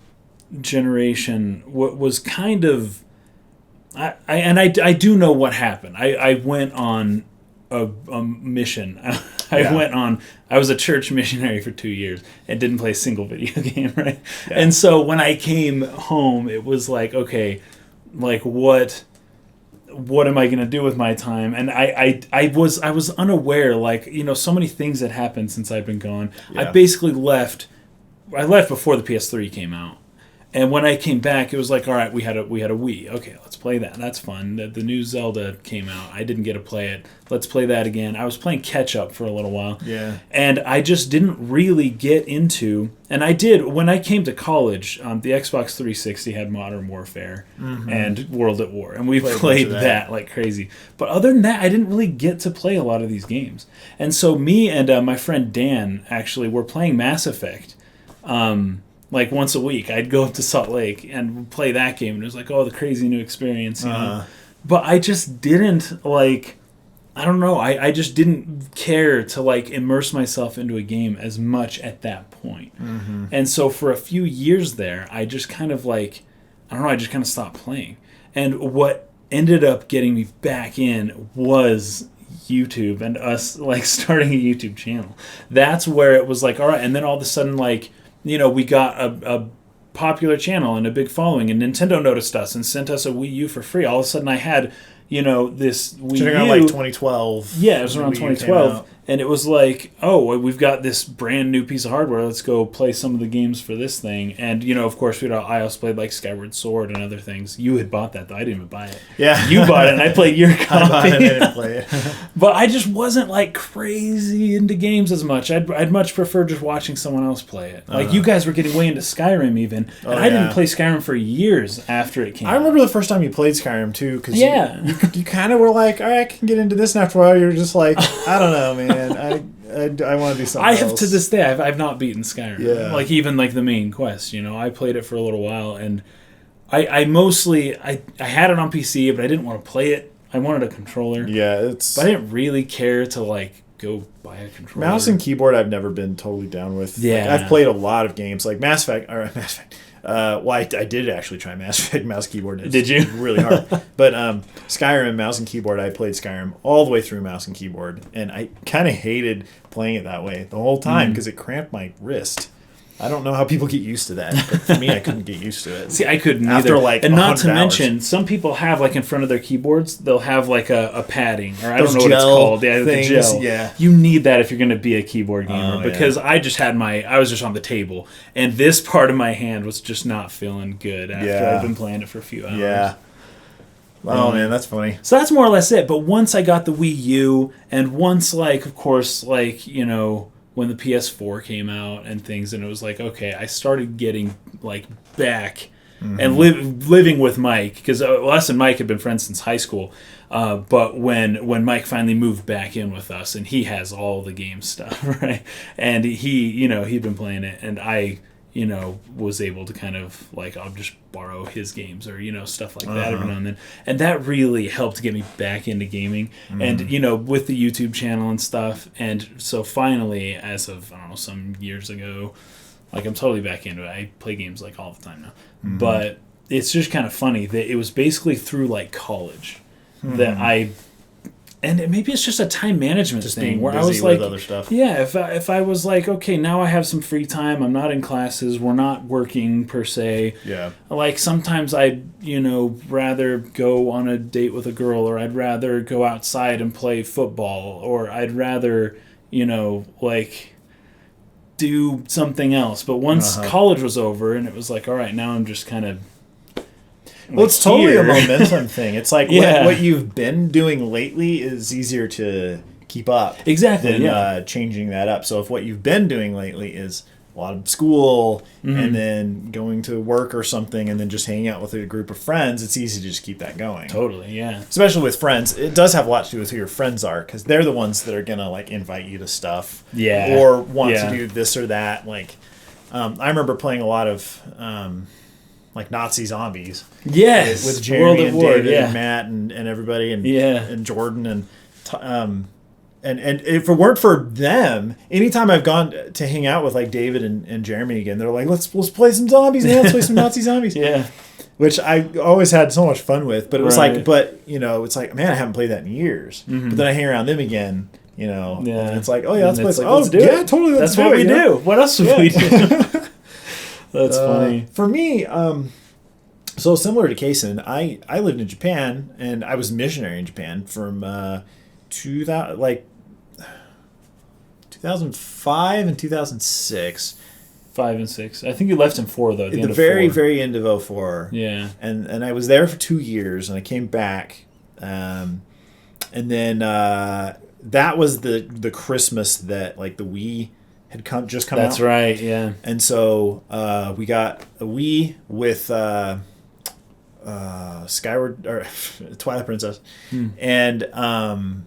generation was kind of. I do know what happened. I went on a mission. I was a church missionary for 2 years and didn't play a single video game, right? Yeah. And so when I came home, it was like, okay, like what am I going to do with my time? And I was unaware, like, so many things had happened since I've been gone. Yeah. I basically left before the PS3 came out. And when I came back, it was like, all right, we had a Wii. Okay, let's play that. That's fun. The new Zelda came out. I didn't get to play it. Let's play that again. I was playing catch up for a little while. Yeah. And I just didn't really get into. And I did when I came to college. The Xbox 360 had Modern Warfare and World at War, and we played that like crazy. But other than that, I didn't really get to play a lot of these games. And so me and my friend Dan actually were playing Mass Effect. Like once a week, I'd go up to Salt Lake and play that game, and it was like, oh, the crazy new experience, you know? But I just didn't, like, I don't know, I just didn't care to, like, immerse myself into a game as much at that point. And so for a few years there, I just kind of, like, I don't know, I just kind of stopped playing. And what ended up getting me back in was YouTube and us, like, starting a YouTube channel. That's where it was like, all right, and then all of a sudden, like, we got a popular channel and a big following, and Nintendo noticed us and sent us a Wii U for free. All of a sudden, I had, this Wii U. Around like 2012. Yeah, it was around 2012. And it was like, oh, we've got this brand new piece of hardware. Let's go play some of the games for this thing. And, of course, I also played like Skyward Sword and other things. You had bought that, though. I didn't even buy it. Yeah. You bought it, and I played your copy. I bought it, and I didn't play it. But I just wasn't like crazy into games as much. I'd much prefer just watching someone else play it. Like, you guys were getting way into Skyrim even. And I didn't play Skyrim for years after it came out. I remember the first time you played Skyrim, too. Cause you kind of were like, all right, I can get into this. And after a while, you're just like, I don't know, man. I want to do something else. I have to this day. I've not beaten Skyrim. Yeah. Like even like the main quest. I played it for a little while, and I mostly I had it on PC, but I didn't want to play it. I wanted a controller. Yeah, but I didn't really care to like go buy a controller. Mouse and keyboard, I've never been totally down with. Yeah, like, I've played a lot of games like Mass Effect. I did actually try Mass Effect mouse keyboard. Did you? Really hard. But Skyrim mouse and keyboard, I played Skyrim all the way through mouse and keyboard, and I kind of hated playing it that way the whole time because it cramped my wrist. I don't know how people get used to that, but for me, I couldn't get used to it. See, I couldn't either. And not to mention, some people have, like, in front of their keyboards, they'll have, like, a padding, or I don't know what it's called. Yeah, the gel. Yeah. You need that if you're going to be a keyboard gamer, because I just had I was just on the table, and this part of my hand was just not feeling good after I've been playing it for a few hours. Yeah. Oh, man, that's funny. So that's more or less it. But once I got the Wii U, and once, like, of course, like, when the PS4 came out and things, and it was like, okay, I started getting, like, back and living with Mike, because us and Mike had been friends since high school, but when Mike finally moved back in with us, and he has all the game stuff, right? And he'd been playing it, and I, was able to kind of, like, I'll just borrow his games or, stuff like that every now and then. And that really helped get me back into gaming. And, with the YouTube channel and stuff. And so finally, as of, I don't know, some years ago, like, I'm totally back into it. I play games, like, all the time now. But it's just kind of funny that it was basically through, like, college that I... And maybe it's just a time management thing where I was like, other stuff. Yeah, if I was like, okay, now I have some free time. I'm not in classes. We're not working per se. Yeah. Like sometimes I'd, rather go on a date with a girl, or I'd rather go outside and play football, or I'd rather, like do something else. But once college was over and it was like, all right, now I'm just kind of... Well, it's totally a momentum thing. It's like what you've been doing lately is easier to keep up. Exactly. Than changing that up. So if what you've been doing lately is a lot of school and then going to work or something and then just hanging out with a group of friends, it's easy to just keep that going. Totally, yeah. Especially with friends. It does have a lot to do with who your friends are, because they're the ones that are going to like invite you to stuff. Yeah. Or want to do this or that. Like, I remember playing a lot of... like Nazi Zombies. Yes. With Jeremy and David and Matt and everybody and Jordan. And And if it weren't for them, anytime I've gone to hang out with like David and Jeremy again, they're like, let's play some zombies, man. Let's play some Nazi zombies. Yeah. Which I always had so much fun with. But it was like, it's like, man, I haven't played that in years. Mm-hmm. But then I hang around them again, and it's like, oh yeah, let's play. Like, let's do it. Yeah, totally. That's what we do. What else would we do? That's funny. For me, so similar to Kason, I lived in Japan and I was a missionary in Japan from 2005 and 2006. 5 and 6. I think you left in 4 though. At the very, very end of 04. Yeah. And I was there for 2 years and I came back. And then that was the Christmas that like the Wii had just come out. That's right, yeah. And so we got a Wii with Skyward or Twilight Princess. And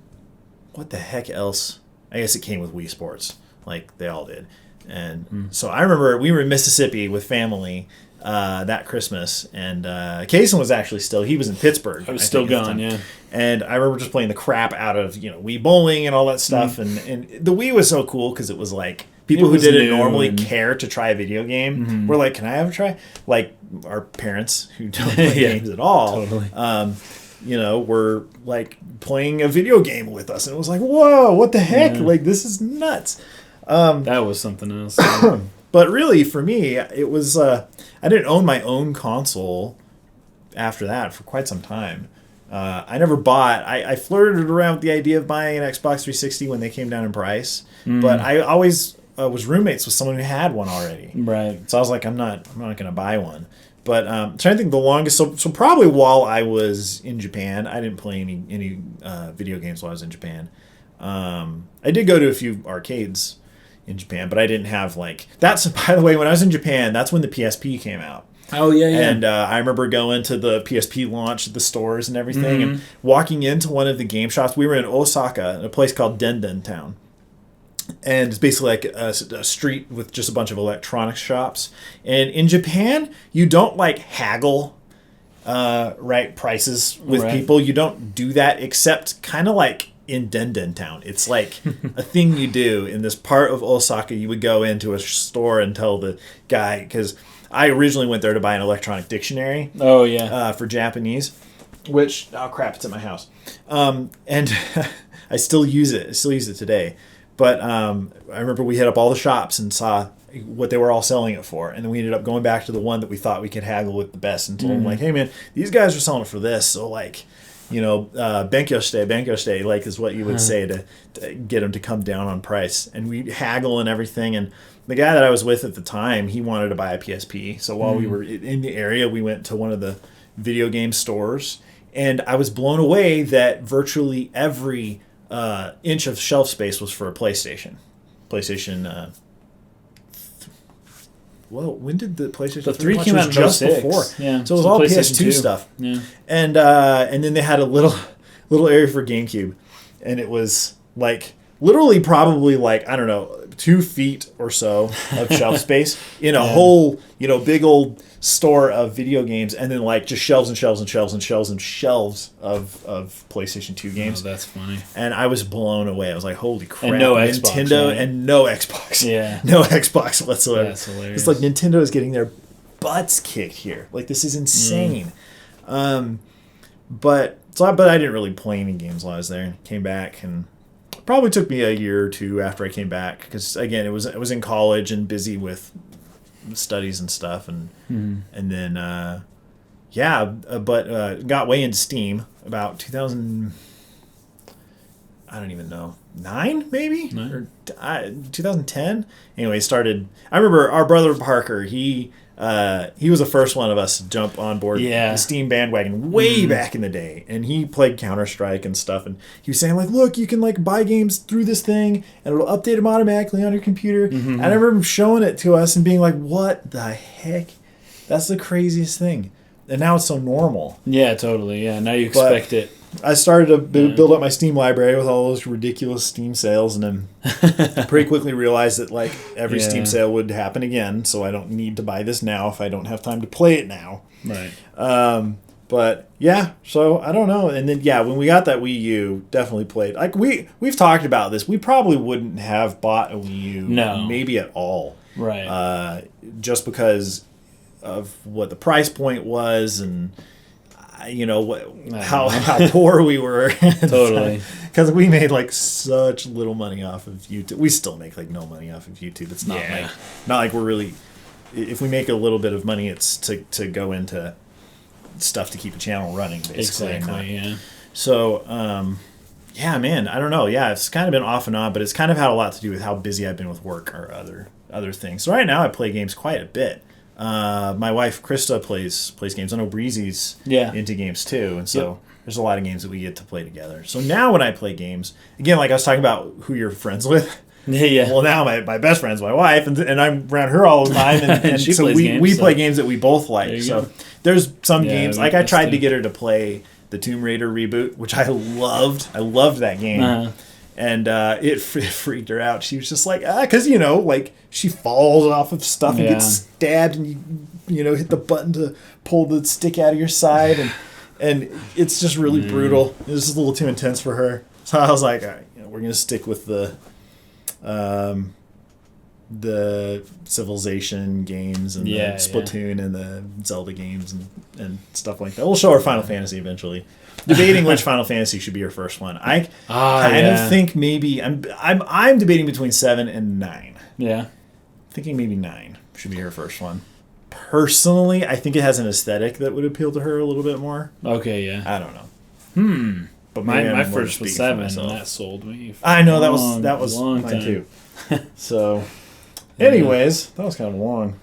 what the heck else? I guess it came with Wii Sports, like they all did. And so I remember we were in Mississippi with family that Christmas, and Kason was actually he was in Pittsburgh. I was still gone, yeah. And I remember just playing the crap out of Wii bowling and all that stuff, and the Wii was so cool because it was like people who didn't normally care to try a video game were like, "Can I have a try?" Like our parents who don't play games at all, totally. Were like playing a video game with us, and it was like, "Whoa, what the heck? Yeah. Like this is nuts." That was something else. But really, for me, it was I didn't own my own console after that for quite some time. I never bought. I flirted around with the idea of buying an Xbox 360 when they came down in price, but I always was roommates with someone who had one already. Right. So I was like, I'm not going to buy one. But I'm trying to think the longest. So probably while I was in Japan, I didn't play any video games while I was in Japan. I did go to a few arcades in Japan, but I didn't have that's, by the way, when I was in Japan, that's when the PSP came out. Oh, yeah. And I remember going to the PSP launch at the stores and everything and walking into one of the game shops. We were in Osaka, in a place called Denden Town. And it's basically like a street with just a bunch of electronics shops. And in Japan, you don't haggle prices with people. You don't do that except kind of in Denden Town. It's like a thing you do in this part of Osaka. You would go into a store and tell the guy, because I originally went there to buy an electronic dictionary. Oh, yeah. For Japanese, which, oh crap, it's at my house. And I still use it. I still use it today. But I remember we hit up all the shops and saw what they were all selling it for. And then we ended up going back to the one that we thought we could haggle with the best and told them, hey, man, these guys are selling it for this. So, benkyo shite, is what you would say to get them to come down on price. And we haggle and everything. And the guy that I was with at the time, he wanted to buy a PSP. So while we were in the area, we went to one of the video game stores. And I was blown away that virtually every inch of shelf space was for a PlayStation. When did the PlayStation 3 came out just before? Yeah, so it was all PS2 stuff. Yeah, and then they had a little area for GameCube, and it was literally probably I don't know 2 feet or so of shelf space in a whole big old store of video games, and then just shelves and shelves and shelves and shelves and shelves of PlayStation 2 games. Oh, that's funny. And I was blown away. I was like, holy crap. And no Xbox. Nintendo and no Xbox. Yeah. No Xbox whatsoever. That's hilarious. It's like Nintendo is getting their butts kicked here. This is insane. But I didn't really play any games while I was there. Came back, and probably took me a year or two after I came back, because again, it was in college and busy with studies and stuff, and then got way into Steam about 2000. I don't even know, 9 maybe or 2010. Anyway, started. I remember our brother Parker. He was the first one of us to jump on board the Steam bandwagon way back in the day, and he played Counter-Strike and stuff, and he was saying look, you can buy games through this thing and it'll update them automatically on your computer. And I remember him showing it to us and being like, what the heck, that's the craziest thing. And now it's so normal. Yeah, totally. Yeah, now you expect it. I started to build up my Steam library with all those ridiculous Steam sales, and then pretty quickly realized that every Steam sale would happen again, so I don't need to buy this now if I don't have time to play it now. Right. But yeah, so I don't know. And then when we got that Wii U, definitely played. Like we've talked about this. We probably wouldn't have bought a Wii U, maybe at all, right? Just because of what the price point was, and how poor we were. Totally, because we made like such little money off of YouTube. We still make like no money off of YouTube. It's not like we're really. If we make a little bit of money, it's to go into stuff to keep the channel running, basically. Exactly. So, man, I don't know. Yeah, it's kind of been off and on, but it's kind of had a lot to do with how busy I've been with work or other things. So right now I play games quite a bit. My wife Krista plays games. I know Breezy's into games too, and so there's a lot of games that we get to play together. So now when I play games, again, like I was talking about who you're friends with. Yeah. Well, now my best friend's my wife, and I'm around her all the time, and she so plays games, we play games that we both like. So go. There's some games like I tried to get her to play the Tomb Raider reboot, which I loved. I loved that game, and it freaked her out. She was just like, because like she falls off of stuff and gets stabbed, and you hit the button to pull the stick out of your side, and it's just really brutal. It was just a little too intense for her. So I was like, all right, we're gonna stick with the Civilization games and the Splatoon and the Zelda games and stuff like that. We'll show her Final Fantasy eventually. Debating which Final Fantasy should be her first one. I kind of think maybe I'm debating between 7 and 9. Yeah, thinking maybe 9 should be her first one. Personally, I think it has an aesthetic that would appeal to her a little bit more. Okay, yeah. I don't know. But my first was 7, and that sold me. I know that was mine time. Too. So, anyways, that was kind of long,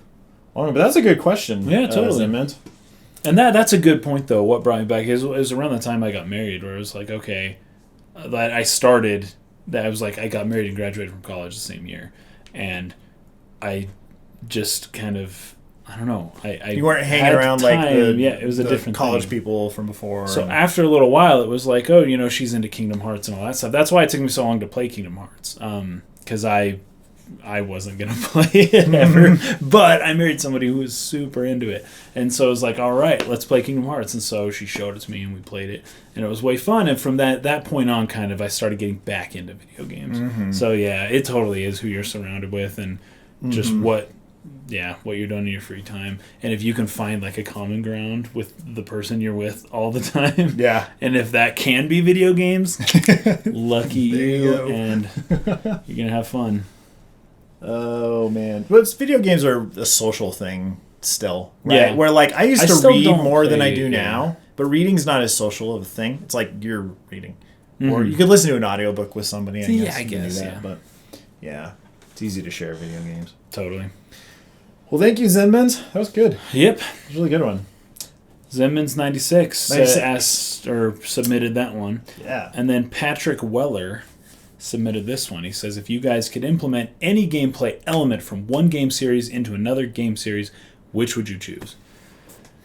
but that's a good question. Yeah, totally. And that's a good point though. What brought me back is it was around the time I got married, where it was like, okay, that I started. That I was like, I got married and graduated from college the same year, and I just kind of. I don't know. You weren't hanging around time. Like it was a different college thing. People from before. So after a little while, it was like, oh, she's into Kingdom Hearts and all that stuff. That's why it took me so long to play Kingdom Hearts, because I wasn't gonna play it ever. But I married somebody who was super into it, and so it was like, all right, let's play Kingdom Hearts. And so she showed it to me, and we played it, and it was way fun. And from that point on, kind of, I started getting back into video games. So yeah, it totally is who you're surrounded with, and just what you're doing in your free time, and if you can find like a common ground with the person you're with all the time, and if that can be video games, lucky you, and you're gonna have fun. Oh man, but video games are a social thing still, right? Where like I used to read more than I do now, but reading's not as social of a thing. It's like you're reading, or you could listen to an audiobook with somebody. I guess, but it's easy to share video games. Totally. Well, thank you, Zenmans. That was good. Yep. It was a really good one. Zenmans 96 asked or submitted that one. Yeah. And then Patrick Weller submitted this one. He says, if you guys could implement any gameplay element from one game series into another game series, which would you choose?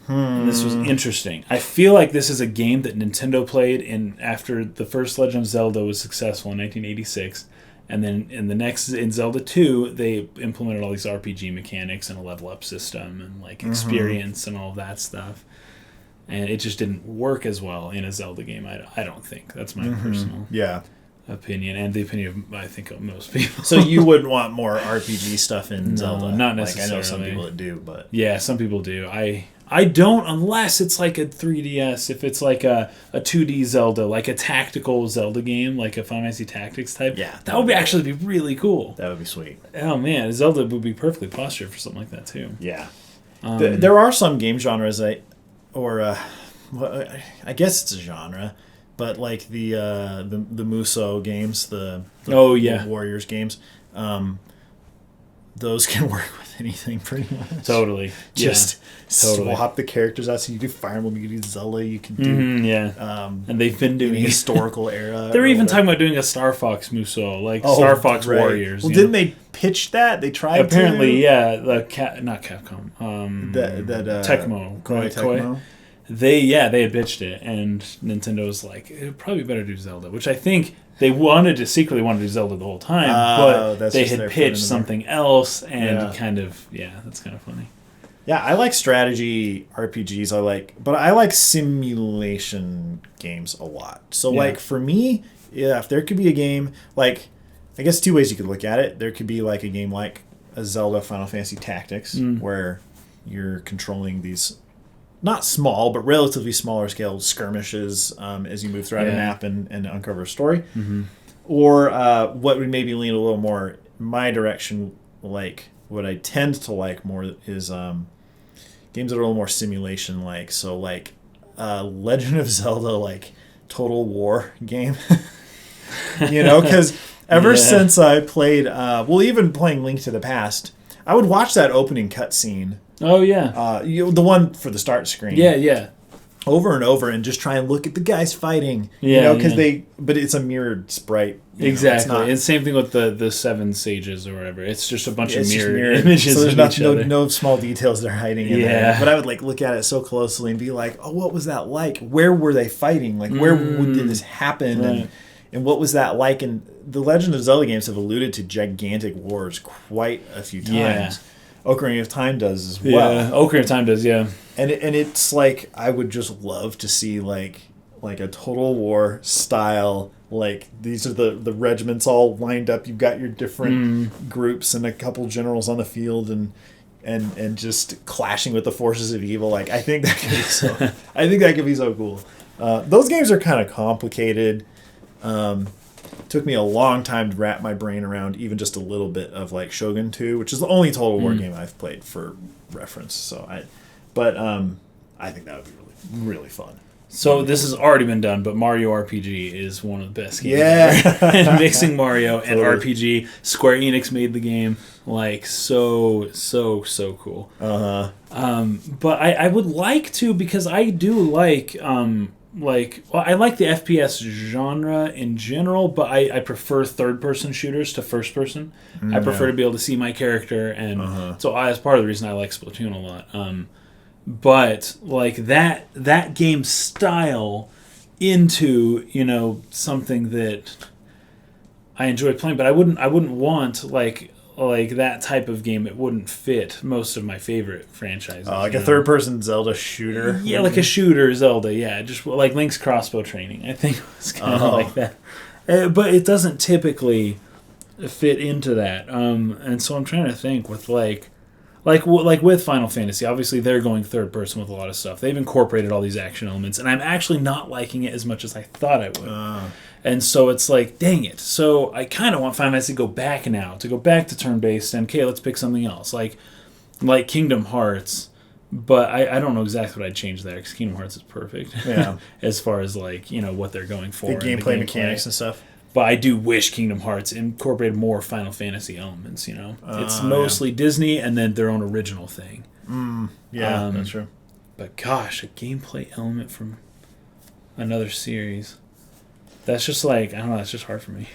And this was interesting. I feel like this is a game that Nintendo played after the first Legend of Zelda was successful in 1986. And then in Zelda 2, they implemented all these RPG mechanics and a level up system and like experience and all of that stuff. And it just didn't work as well in a Zelda game, I don't think. That's my personal opinion, and the opinion of, I think, of most people. So you wouldn't want more RPG stuff in Zelda? Not necessarily. I know some people that do, but... Yeah, some people do. I don't, unless it's like a 3DS. If it's like a 2D Zelda, like a tactical Zelda game, like a Final Fantasy Tactics type, that would actually be really cool. That would be sweet. Oh man, Zelda would be perfectly postured for something like that too. Yeah. There are some game genres I guess it's a genre, but like the Muso games, the Warriors games, those can work with anything pretty much. Totally. Just swap the characters out. So you do Fire Emblem, you can do Zelda, you can do... and they've been doing... historical era. They're even talking about doing a Star Fox Muso, like Star Fox Warriors. Well, didn't they pitch that? They tried apparently, not Capcom. Tecmo. Tecmo. They had pitched it, and Nintendo was like, it would probably be better to do Zelda, which I think... They secretly wanted to do Zelda the whole time, but they had pitched something else, and that's kind of funny. Yeah, I like strategy RPGs. But I like simulation games a lot. So like for me, if there could be a game like, I guess two ways you could look at it. There could be like a game like a Zelda Final Fantasy Tactics where you're controlling these not small but relatively smaller scale skirmishes as you move throughout a map and uncover a story. Mm-hmm. Or what would maybe lean a little more my direction, like what I tend to like more is games that are a little more simulation like. So like Legend of Zelda, like Total War game. Because ever since I played, even playing Link to the Past, I would watch that opening cutscene. Oh yeah, the one for the start screen. Yeah. Over and over, and just try and look at the guys fighting. But it's a mirrored sprite. Exactly. And same thing with the Seven Sages or whatever. It's just a bunch of mirrored images. So there's no small details they're hiding in there. But I would like look at it so closely and be like, oh, what was that like? Where were they fighting? Like, where did this happen? Right. And what was that like? And the Legend of Zelda games have alluded to gigantic wars quite a few times. Yeah. Ocarina of Time does as well. Yeah, Ocarina of Time does, yeah. And it's like, I would just love to see like a Total War style, like these are the regiments all lined up. You've got your different groups and a couple generals on the field and just clashing with the forces of evil. Like I think that could be so cool. Those games are kind of complicated. Took me a long time to wrap my brain around even just a little bit of like Shogun 2, which is the only Total War game I've played for reference. So I think that would be really, really fun. So this has already been done, but Mario RPG is one of the best games ever. And mixing Mario and RPG, Square Enix made the game like so cool. But I would like to, because I do like I like the FPS genre in general, but I prefer third-person shooters to first-person. I prefer to be able to see my character, and so that's part of the reason I like Splatoon a lot. But like that game style into something that I enjoy playing, but I wouldn't want like that type of game. It wouldn't fit most of my favorite franchises. Like a third-person Zelda shooter? Yeah, like a shooter Zelda, yeah. Just like Link's Crossbow Training, I think it was kind of like that. But it doesn't typically fit into that. And so I'm trying to think with like with Final Fantasy, obviously they're going third-person with a lot of stuff. They've incorporated all these action elements, and I'm actually not liking it as much as I thought I would. And so it's like, dang it. So I kind of want Final Fantasy to go back to turn-based, and okay, let's pick something else. Like Kingdom Hearts, but I don't know exactly what I'd change there, because Kingdom Hearts is perfect. Yeah. As far as what they're going for. The gameplay mechanics and stuff. But I do wish Kingdom Hearts incorporated more Final Fantasy elements, It's mostly Disney and then their own original thing. That's true. But gosh, a gameplay element from another series. That's just like, I don't know, that's just hard for me.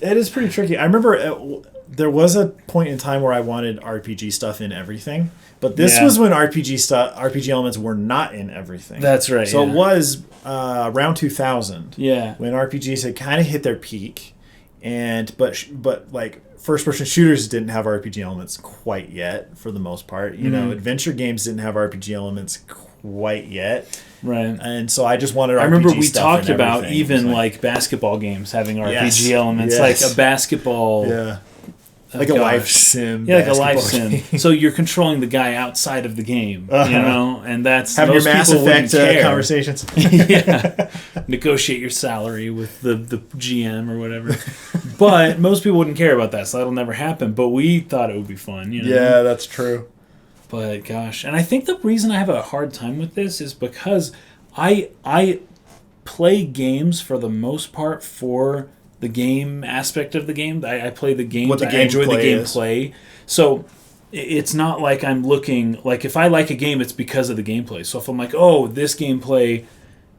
It is pretty tricky. I remember there was a point in time where I wanted RPG stuff in everything, but this was when RPG elements were not in everything. That's right. So it was around 2000. Yeah. When RPGs had kind of hit their peak, but like first-person shooters didn't have RPG elements quite yet for the most part. Adventure games didn't have RPG elements quite yet. Right. And so I just wanted RPG I remember we stuff talked about even like basketball games having RPG elements, like a basketball. Yeah. Like a life sim. Yeah, like a life sim. So you're controlling the guy outside of the game, and that's having your Mass Effect conversations. Yeah. Negotiate your salary with the GM or whatever. But most people wouldn't care about that, so that'll never happen. But we thought it would be fun, Yeah, that's true. But gosh, and I think the reason I have a hard time with this is because I play games for the most part for the game aspect of the game. I play the game. I enjoy the gameplay. So it's not like I'm looking like if I like a game, it's because of the gameplay. So if I'm like, oh, this gameplay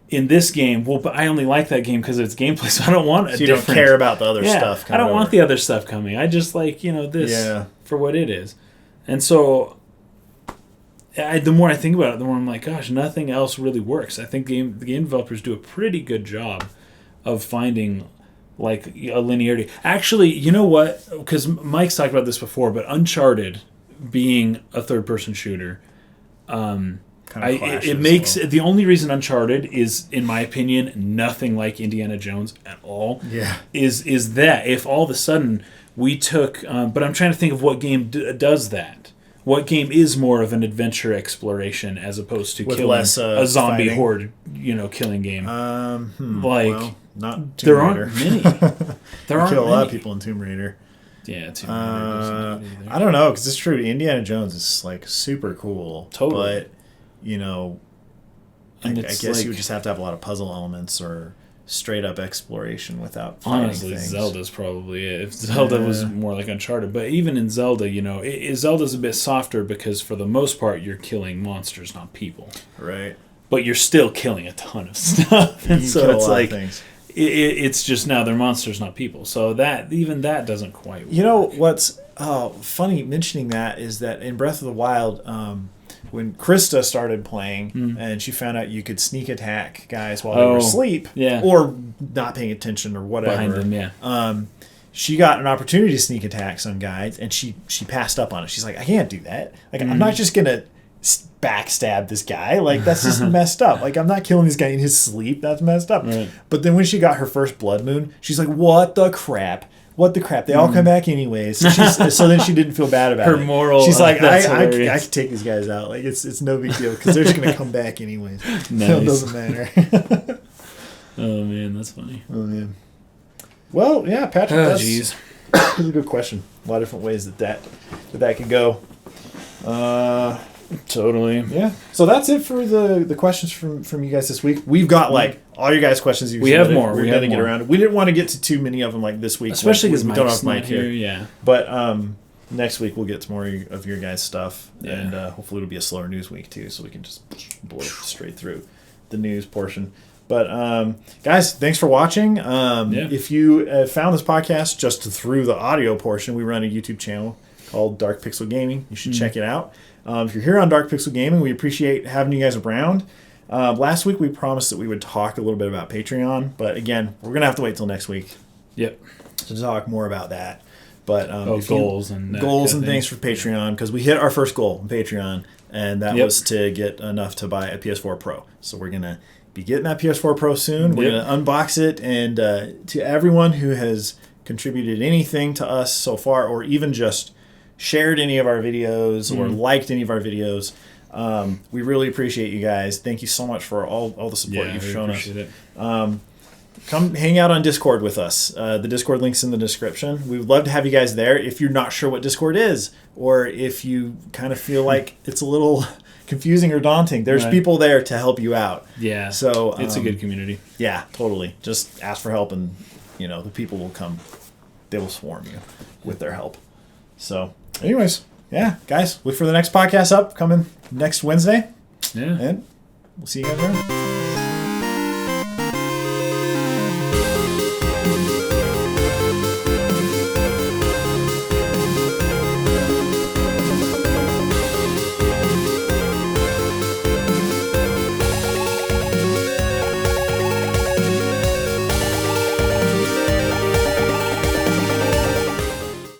in this game, well, but I only like that game because of its gameplay. So I don't want a different. You don't care about the other stuff. I don't want the other stuff coming. I just like this for what it is, and so. The more I think about it, the more I'm like, gosh, nothing else really works. I think the game developers do a pretty good job of finding like a linearity. Actually, you know what? Because Mike's talked about this before, but Uncharted being a third-person shooter, It makes the only reason Uncharted is, in my opinion, nothing like Indiana Jones at all. Yeah, is that if all of a sudden we took, but I'm trying to think of what game does that. What game is more of an adventure exploration as opposed to killing less, a zombie fighting. horde, killing game? Well, not Tomb there Raider. aren't many. There aren't kill a lot of many. people in Tomb Raider. Yeah, Tomb Raider doesn't do it either. I don't know, because it's true. Indiana Jones is like super cool. Totally. But I guess you would just have to have a lot of puzzle elements or straight up exploration without fighting honestly, things. Zelda's probably it. If Zelda was more like Uncharted, but even in Zelda, Zelda's a bit softer because for the most part you're killing monsters, not people. Right. But you're still killing a ton of stuff, and so it's like it's just now they're monsters, not people. So that doesn't quite work. What's funny mentioning that is that in Breath of the Wild, when Krista started playing and she found out you could sneak attack guys while they were asleep or not paying attention or whatever. Behind them, she got an opportunity to sneak attack some guys and she passed up on it. She's like, I can't do that. Like, I'm not just going to backstab this guy. Like, that's just messed up. Like, I'm not killing this guy in his sleep. That's messed up. Right. But then when she got her first blood moon, she's like, what the crap? What the crap? They all come back anyways. So then she didn't feel bad about it. Her moral. She's like, I hilarious. can take these guys out. Like it's no big deal because they're just gonna come back anyways. Nice. So it doesn't matter. Oh man, that's funny. Oh man. Well, yeah, Patrick. Oh That's jeez. a good question. A lot of different ways that could go. Totally. Yeah. So that's it for the questions from you guys this week. We've got like all your guys' questions. We have more. We're gonna get around. We didn't want to get to too many of them like this week, Especially because we don't have Mike's Mike not here. Yeah. But next week we'll get to more of your guys' stuff, Yeah. and hopefully it'll be a slower news week too, so we can just blow straight through the news portion. But guys, thanks for watching. If you found this podcast just through the audio portion, we run a YouTube channel called Dark Pixel Gaming. You should check it out. If you're here on Dark Pixel Gaming, we appreciate having you guys around. Last week we promised that we would talk a little bit about Patreon, but again, we're gonna have to wait till next week. Yep. To talk more about that. But goals and things for Patreon, because we hit our first goal on Patreon, and that was to get enough to buy a PS4 Pro. So we're gonna be getting that PS4 Pro soon. We're gonna unbox it, and to everyone who has contributed anything to us so far, or even just shared any of our videos or liked any of our videos, we really appreciate you guys. Thank you so much for all the support you've shown us. Come hang out on Discord with us. The Discord link's in the description. We would love to have you guys there. If you're not sure what Discord is, or if you kind of feel like it's a little confusing or daunting, there's people there to help you out. Yeah. So it's a good community. Yeah, totally. Just ask for help, and the people will come. They will swarm you with their help. So, anyways, yeah, guys, look for the next podcast up coming next Wednesday. Yeah. And we'll see you guys around.